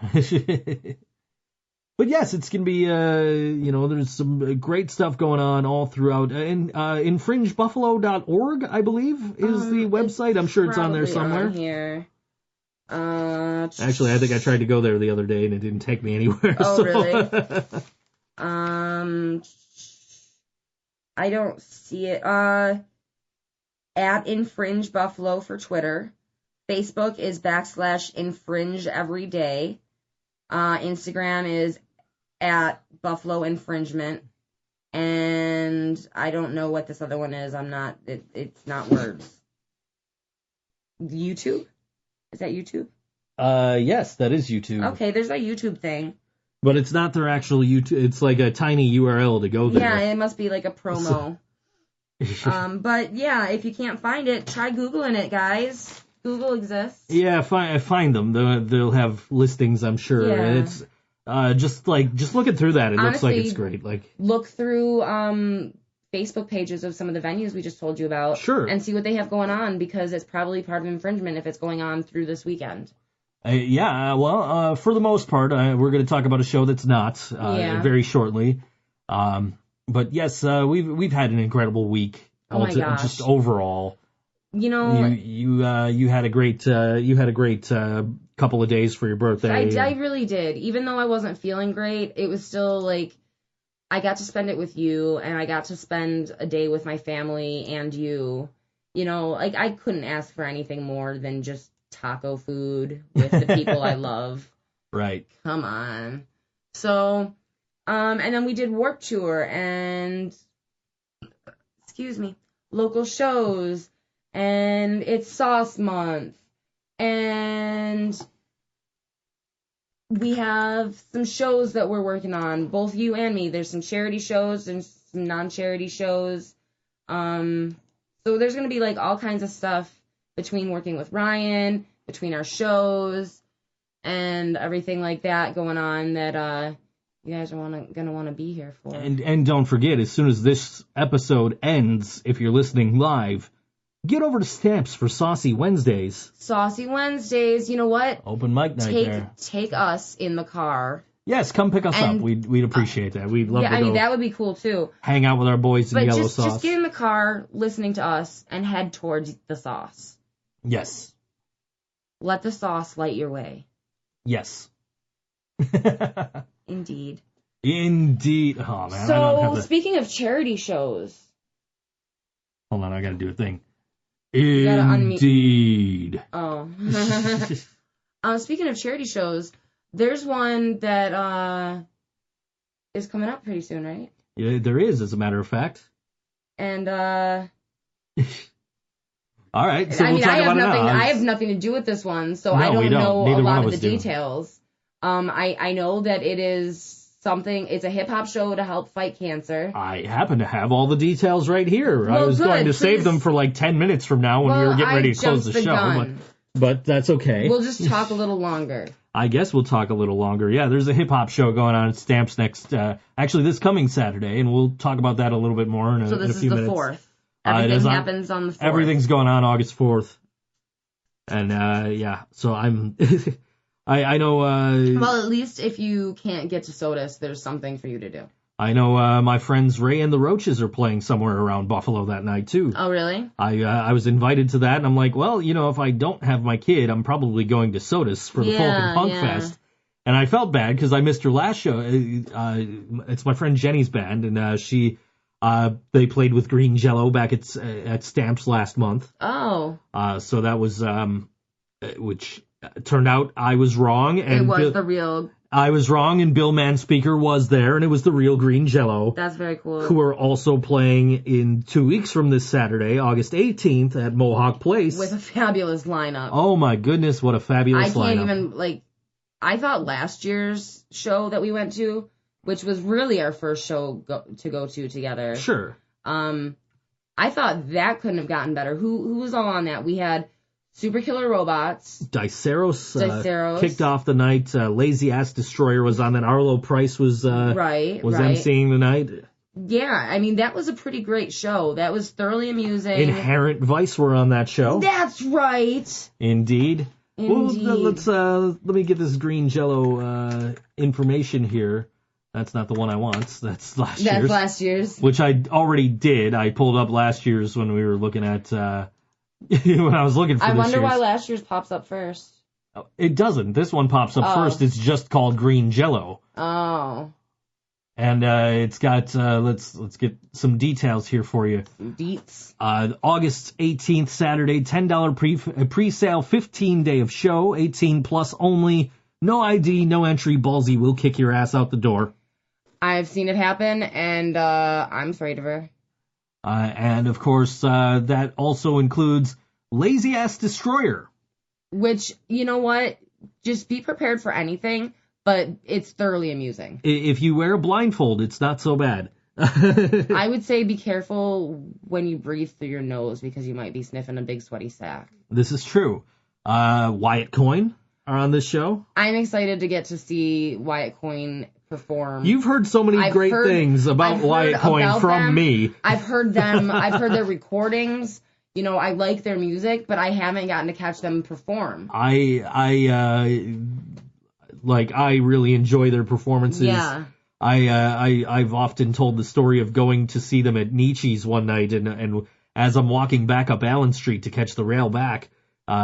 But yes, it's going to be, there's some great stuff going on all throughout. Infringebuffalo.org, I believe, is the website. I'm sure it's on there somewhere. On here. Actually, I think I tried to go there the other day and it didn't take me anywhere. Oh, so. Really? I don't see it. At Infringe Buffalo for Twitter. Facebook is /infringe every day. Instagram is at Buffalo Infringement. And I don't know what this other one is. It's not words. YouTube? Is that YouTube? Yes, that is YouTube. Okay, there's a YouTube thing. But it's not their actual YouTube. It's like a tiny URL to go there. Yeah, it must be like a promo. But yeah, if you can't find it, try Googling it, guys. Google exists. Yeah, find them. They'll have listings, I'm sure. Yeah. And it's just looking through that, it looks like it's great. Look through Facebook pages of some of the venues we just told you about. Sure. And see what they have going on, because it's probably part of infringement if it's going on through this weekend. For the most part, we're going to talk about a show that's not very shortly. But yes, we've had an incredible week. Oh my gosh. Just overall. You had a great couple of days for your birthday. I really did. Even though I wasn't feeling great, it was still like I got to spend it with you, and I got to spend a day with my family and you. I couldn't ask for anything more than just taco food with the people I love. Right. Come on. So, and then we did Warped Tour and, local shows, and it's Sauce Month, and we have some shows that we're working on, both you and me. There's some charity shows and some non-charity shows. So there's going to be all kinds of stuff between working with Ryan, between our shows, and everything like that going on that you guys are going to want to be here for. And don't forget, as soon as this episode ends, if you're listening live, get over to Stamps for Saucy Wednesdays. Saucy Wednesdays, you know what? Open mic night there. Take us in the car. Yes, come pick us up. We'd appreciate that. We'd love to go. That would be cool too. Hang out with our boys in Yellow Sauce. Just get in the car, listening to us, and head towards the sauce. Yes. Let the sauce light your way. Yes. Indeed. Oh, man. So, speaking of charity shows. Hold on, I gotta do a thing. You gotta Indeed. Oh. Speaking of charity shows, there's one that is coming up pretty soon, right? Yeah, there is, as a matter of fact. And, all right, so we'll talk about it now. I have nothing to do with this one, so I don't know a lot of the details. I know that it is something, it's a hip-hop show to help fight cancer. I happen to have all the details right here. Well, I was going to save them for 10 minutes from now when we were getting ready to close the show, but that's okay. We'll just talk a little longer. I guess we'll talk a little longer. Yeah, there's a hip-hop show going on at Stamps actually this coming Saturday, and we'll talk about that a little bit more in a few minutes. So this is the 4th. Everything happens on the 4th. Everything's going on August 4th. And, so I'm... I know... well, at least if you can't get to Sodas, there's something for you to do. I know my friends Ray and the Roaches are playing somewhere around Buffalo that night, too. Oh, really? I was invited to that, and I'm like, well, if I don't have my kid, I'm probably going to Sodas for the Folk and Punk Fest. And I felt bad, because I missed her last show. It's my friend Jenny's band, and they played with Green Jello back at Stamps last month. Oh. So that was, which Turned out I was wrong. And it was the real... I was wrong, and Bill Manspeaker was there, and it was the real Green Jello. That's very cool. Who are also playing in 2 weeks from this Saturday, August 18th, at Mohawk Place. With a fabulous lineup. Oh my goodness, what a fabulous lineup. I can't even, I thought last year's show that we went to, which was really our first show to go to together. Sure. I thought that couldn't have gotten better. Who was all on that? We had Super Killer Robots. Diceros kicked off the night. Lazy Ass Destroyer was on that. Arlo Price was emceeing the night. Yeah, I mean, that was a pretty great show. That was thoroughly amusing. Inherent Vice were on that show. That's right. Indeed. Well, let me get this Green Jello information here. That's not the one I want. That's last year's. That's last year's. Which I already did. I pulled up last year's when we were looking at... when I was looking for this year's. I wonder why last year's pops up first. It doesn't. This one pops up first. It's just called Green Jello. Oh. And it's got, let's get some details here for you. Deets. August 18th, Saturday, $10 pre-sale, 15-day of show, 18 plus only, no ID, no entry, ballsy will kick your ass out the door. I've seen it happen, and I'm afraid of her. And, of course, that also includes Lazy Ass Destroyer. Which, you know what? Just be prepared for anything, but it's thoroughly amusing. If you wear a blindfold, it's not so bad. I would say be careful when you breathe through your nose, because you might be sniffing a big sweaty sack. This is true. Wyatt Coyne are on this show. I'm excited to get to see Wyatt Coyne perform. You've heard so many great things about Wyatt Coyne from me. I've heard them. I've heard their recordings. You know, I like their music, but I haven't gotten to catch them perform. I really enjoy their performances. Yeah. I've often told the story of going to see them at Nietzsche's one night, and as I'm walking back up Allen Street to catch the rail back,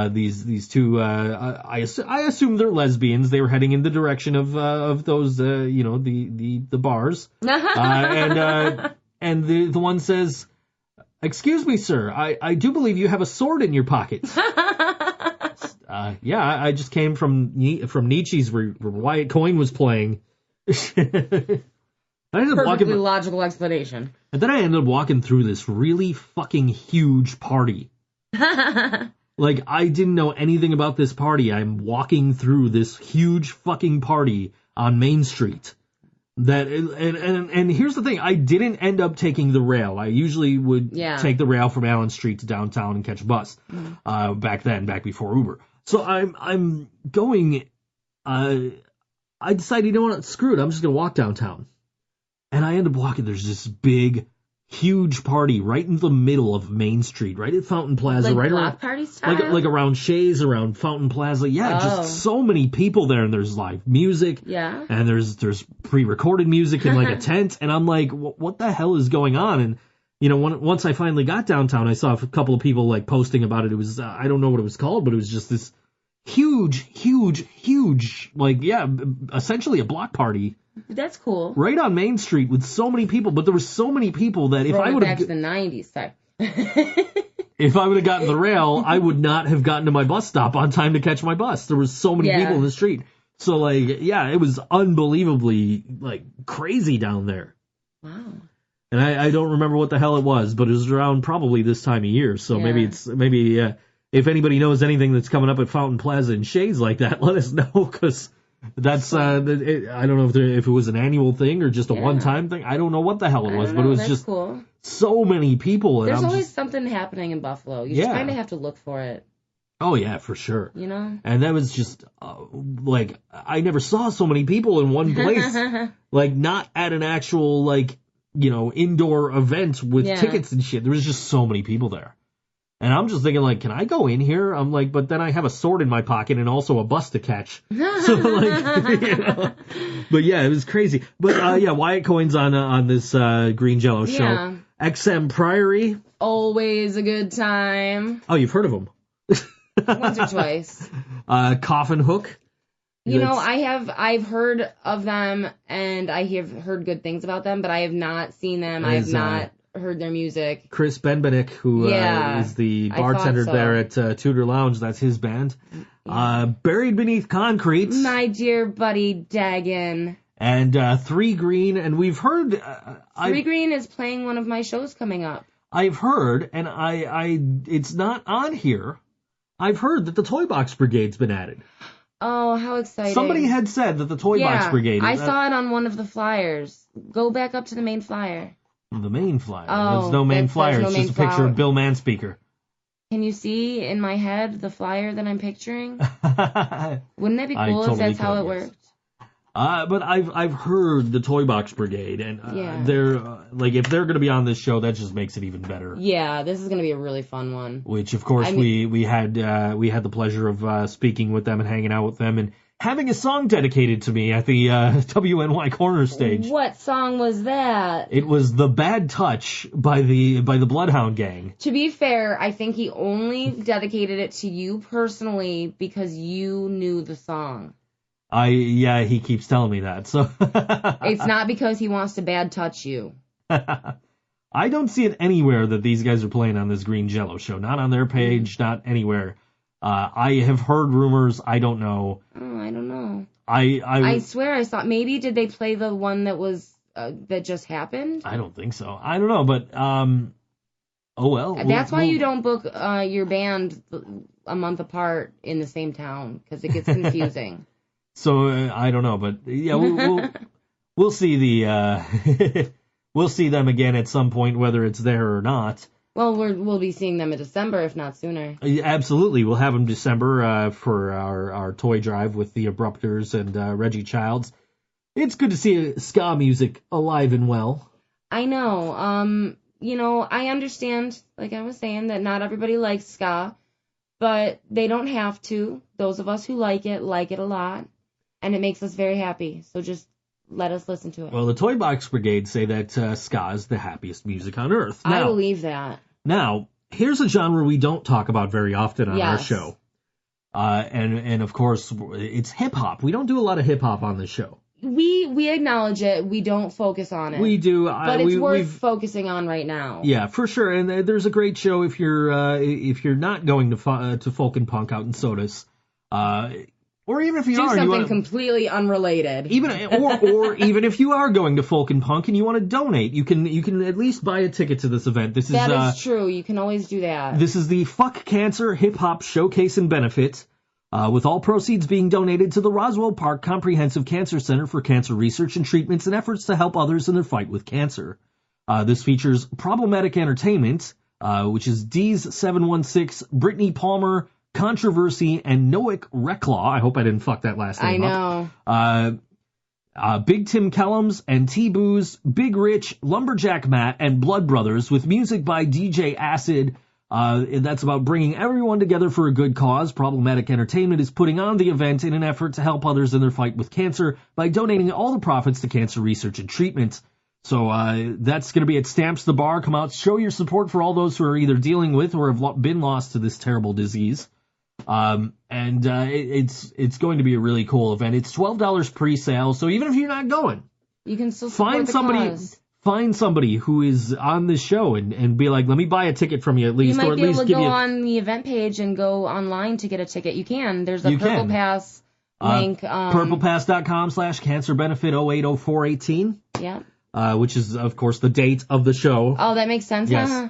these two, I assume they're lesbians. They were heading in the direction of those, the bars. And the one says, "Excuse me, sir, I do believe you have a sword in your pocket." Yeah, I just came from Nietzsche's where Wyatt Coyne was playing. Perfectly logical explanation. And then I ended up walking through this really fucking huge party. Like, I didn't know anything about this party. I'm walking through this huge fucking party on Main Street. And here's the thing, I didn't end up taking the rail. I usually would take the rail from Allen Street to downtown and catch a bus. Back before Uber. So I'm going, I decided, you know what, screw it, I'm just gonna walk downtown. And I end up walking, there's this big, huge party right in the middle of Main Street, right at Fountain Plaza, like right block around party style? like around Shays, around Fountain Plaza. Yeah, just so many people there, and there's live music. Yeah. And there's pre-recorded music in like a tent, and I'm like, what the hell is going on? And you know, once I finally got downtown, I saw a couple of people like posting about it. It was I don't know what it was called, but it was just this huge, like, essentially a block party. That's cool. Right on Main Street with so many people, but there were so many people that if I would have... back to the 90s, sorry. If I would have gotten the rail, I would not have gotten to my bus stop on time to catch my bus. There was so many people in the street. So, like, yeah, it was unbelievably, like, crazy down there. Wow. And I don't remember what the hell it was, but it was around probably this time of year. So maybe if anybody knows anything that's coming up at Fountain Plaza and Shades like that, let us know, because... That's I don't know if it was an annual thing or just a one-time thing. I don't know what the hell it was, but it was just cool. So many people. And There's always something happening in Buffalo. You just kind of have to look for it. Oh yeah, for sure. You know. And that was just like I never saw so many people in one place. Like not at an actual indoor event with tickets and shit. There was just so many people there. And I'm just thinking, like, can I go in here? I'm like, but then I have a sword in my pocket and also a bus to catch. So, like, But, yeah, it was crazy. But, Wyatt Coyne's on this Green Jello show. XM Priory. Always a good time. Oh, you've heard of him. Once or twice. Coffin Hook. You know, I've heard of them, and I have heard good things about them, but I have not seen them. I have not heard their music. Chris Benbenick, who is the bartender there at Tudor Lounge, that's his band. Yeah. Buried Beneath Concrete. My dear buddy Dagan. And 3 Green, and we've heard... 3 Green is playing one of my shows coming up. I've heard, and it's not on here, I've heard that the Toy Box Brigade's been added. Oh, how exciting. Somebody had said that the Toy Box Brigade... I saw it on one of the flyers. Go back up to the main flyer. The main flyer? Oh, there's no main flyer. It's just a picture of Bill Manspeaker. Can you see in my head the flyer that I'm picturing? Wouldn't that be cool if that's how it worked? But I've heard the Toy Box Brigade, and they're if they're going to be on this show, that just makes it even better. Yeah, this is going to be a really fun one. Which, of course, we had the pleasure of speaking with them and hanging out with them and having a song dedicated to me at the WNY Corner stage. What song was that? It was "The Bad Touch" by the Bloodhound Gang. To be fair, I think he only dedicated it to you personally because you knew the song. He keeps telling me that. So it's not because he wants to bad touch you. I don't see it anywhere that these guys are playing on this Green Jello show. Not on their page, not anywhere. I have heard rumors. I don't know. Oh, I don't know. I swear I saw. Maybe did they play the one that was that just happened? I don't think so. I don't know, but oh well. That's why you don't book your band a month apart in the same town because it gets confusing. So I don't know, but yeah, we'll see we'll see them again at some point, whether it's there or not. Well, we'll be seeing them in December, if not sooner. Absolutely, we'll have them December for our toy drive with the Abrupters and Reggie Childs. It's good to see ska music alive and well. I know. I understand, like I was saying, that not everybody likes ska, but they don't have to. Those of us who like it a lot. And it makes us very happy, so just let us listen to it. Well, the Toy Box Brigade say that ska is the happiest music on earth. Now, I believe that. Now, here's a genre we don't talk about very often on our show. And of course, it's hip-hop. We don't do a lot of hip-hop on this show. We acknowledge it. We don't focus on it. We do. But it's worth focusing on right now. Yeah, for sure. And there's a great show if you're not going to folk and punk out in Sodas. Or even if you do are, something completely unrelated. Or even if you are going to folk and punk and you want to donate, you can at least buy a ticket to this event. That is true. You can always do that. This is the Fuck Cancer Hip Hop Showcase and Benefit, with all proceeds being donated to the Roswell Park Comprehensive Cancer Center for cancer research and treatments and efforts to help others in their fight with cancer. This features Problematic Entertainment, which is D's 716, Brittany Palmer, Controversy, and Noik Reclaw. I hope I didn't fuck that last name up. I know. Big Tim Kellums and T-Booze, Big Rich, LumberJackMatt, and Blood Brothers, with music by DJ Acid. That's about bringing everyone together for a good cause. Problematic Entertainment is putting on the event in an effort to help others in their fight with cancer by donating all the profits to cancer research and treatment. So that's going to be at Stamps the Bar. Come out, show your support for all those who are either dealing with or have been lost to this terrible disease. It's going to be a really cool event. It's $12 pre-sale, so even if you're not going, you can still support the cause. Find somebody who is on this show and be like, let me buy a ticket from you at least. You might be able to go on the event page and go online to get a ticket. You can. There's a Purple Pass link. PurplePass.com/cancerbenefit080418. Yeah. Which is, of course, the date of the show. Oh, that makes sense. Yes. Huh?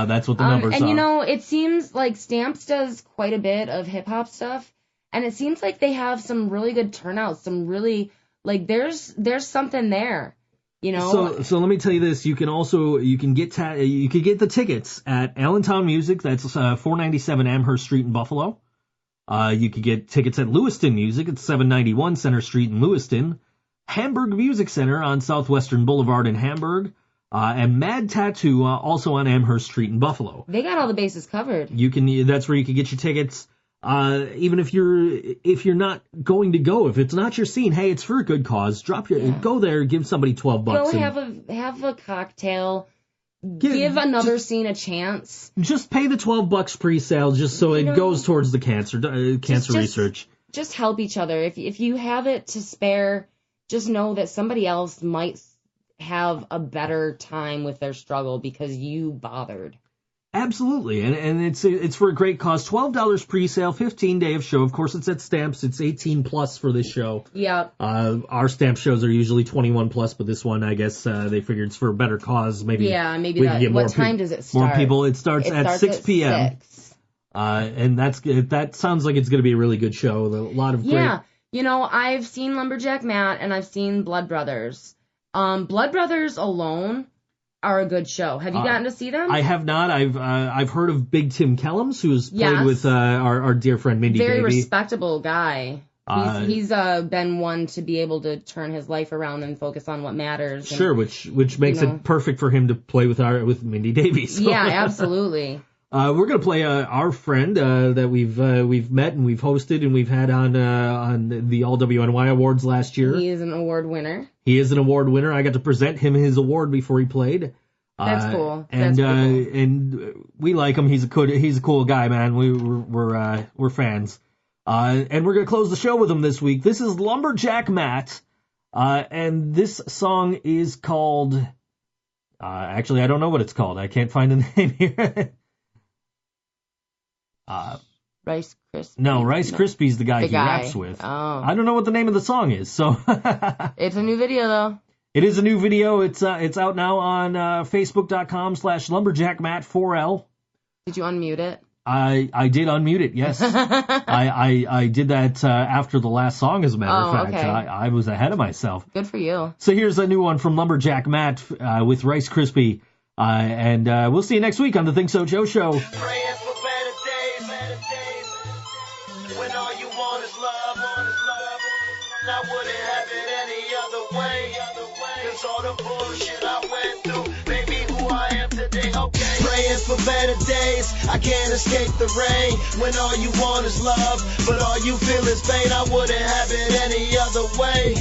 That's what the numbers are. And it seems like Stamps does quite a bit of hip-hop stuff, and it seems like they have some really good turnouts, some really, there's something there, So let me tell you this, you can get the tickets at Allentown Music, that's 497 Amherst Street in Buffalo. You could get tickets at Lewiston Music, it's 791 Center Street in Lewiston. Hamburg Music Center on Southwestern Boulevard in Hamburg. And Mad Tattoo, also on Amherst Street in Buffalo. They got all the bases covered. That's where you can get your tickets. Even if you're not going to go, if it's not your scene, hey, it's for a good cause. Go there, give somebody $12. Go have a cocktail. Give another scene a chance. Just pay the $12 pre-sale, just so it goes towards the cancer research. Just help each other. If you have it to spare, just know that somebody else might have a better time with their struggle because you bothered. Absolutely, and it's for a great cause. $12 pre-sale, 15-day of show. Of course, it's at Stamps. It's 18 plus for this show. Yeah. Our Stamp shows are usually 21 plus, but this one, I guess, they figured it's for a better cause. Maybe. Yeah, maybe that. What time does it start? More people. It starts at 6 p.m. 6. And that sounds like it's going to be a really good show. A lot of great. Yeah, you know, I've seen LumberJackMatt and I've seen Blood Brothers. Blood Brothers alone are a good show. Have you gotten to see them? I have not. I've heard of Big Tim Kellums, who's played with our dear friend Mindy Davy. Very respectable guy. He's been one to be able to turn his life around and focus on what matters. Sure, and, which makes it perfect for him to play with Mindy Davy. So. Yeah, absolutely. We're gonna play our friend that we've met and we've hosted and we've had on the All WNY Awards last year. He is an award winner. He is an award winner. I got to present him his award before he played. That's cool. And we like him. He's a cool guy, man. We're fans. And we're gonna close the show with him this week. This is LumberJackMatt, and this song is called. Actually, I don't know what it's called. I can't find the name here. Rice Krispies. No, Rice Krispies, the guy he raps with. Oh. I don't know what the name of the song is, so. It's a new video, though. It is a new video. It's out now on Facebook.com/LumberJackMatt4L. Did you unmute it? I did unmute it, yes. I did that after the last song, as a matter of fact. Okay. I was ahead of myself. Good for you. So here's a new one from LumberJackMatt with Rice Krispie. And we'll see you next week on the ThinkSoJoe Show. Praying for better days, when all you want is love, I wouldn't have it any other way, 'cause all the bullshit I went through made me who I am today, okay? Praying for better days, I can't escape the rain, when all you want is love, but all you feel is pain, I wouldn't have it any other way.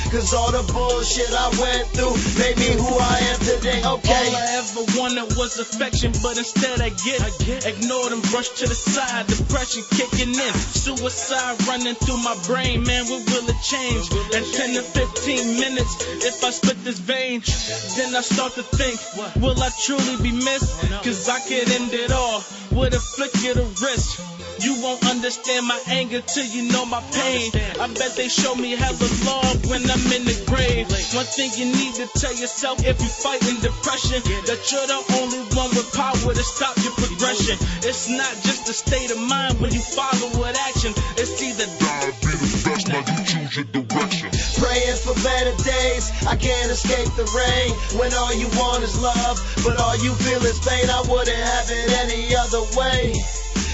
'Cause all the bullshit I went through made me who I am today, okay? All I ever wanted was affection, but instead I get ignored and brushed to the side. Depression kicking in, suicide running through my brain. Man, what will it change? In 10 to 15 minutes, if I split this vein, then I start to think, will I truly be missed? 'Cause I could end it all with a flick of the wrist. You won't understand my anger till you know my pain. I bet they show me hella love when I'm in the grave. One thing you need to tell yourself if you fighting depression, that you're the only one with power to stop your progression. It's not just a state of mind when you follow with action. It's either die or be the best, now you choose your direction. Praying for better days, I can't escape the rain, when all you want is love, but all you feel is pain, I wouldn't have it any other way.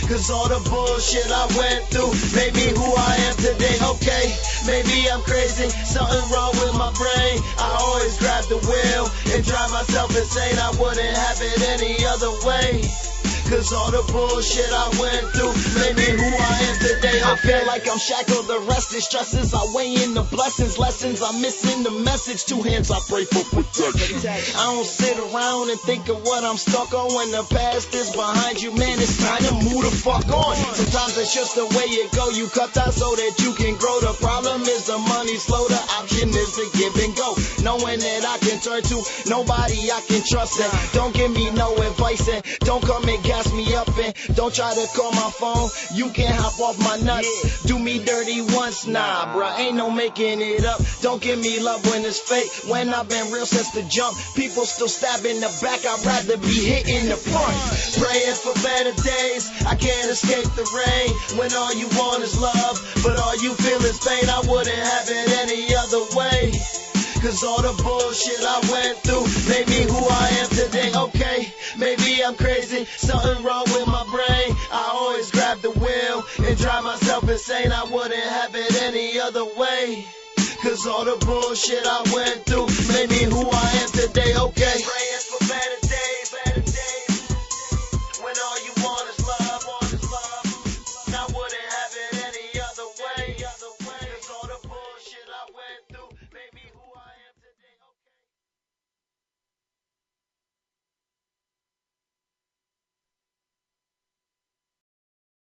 'Cause all the bullshit I went through made me who I am today, okay? Maybe I'm crazy, something wrong with my brain. I always grab the wheel and drive myself insane, I wouldn't have it any other way. 'Cause all the bullshit I went through made me who I am today, okay? I feel like I'm shackled, arrested, stresses I weigh in the blessings, lessons I'm missing the message, 2 hands I pray for protection. I don't sit around and think of what I'm stuck on, when the past is behind you, man, it's time to move the fuck on. Sometimes it's just the way it go, you cut out so that you can grow. The problem is the money slow, the option is to give and go, knowing that I can turn to nobody I can trust, and don't give me no advice, and don't come and gas me up, and don't try to call my phone, you can hop off my nuts. Do me dirty once, nah bruh, ain't no making it up. Don't give me love when it's fake, when I've been real since the jump. People still stab in the back, I'd rather be hit in the front. Praying for better days, I can't escape the rain, when all you want is love, but all you feel is pain, I wouldn't have it any other way. 'Cause all the bullshit I went through made me who I am today, okay? Maybe I'm crazy, something wrong with my brain. I always grab the wheel and drive myself insane, I wouldn't have it any other way. 'Cause all the bullshit I went through made me who I am today, okay?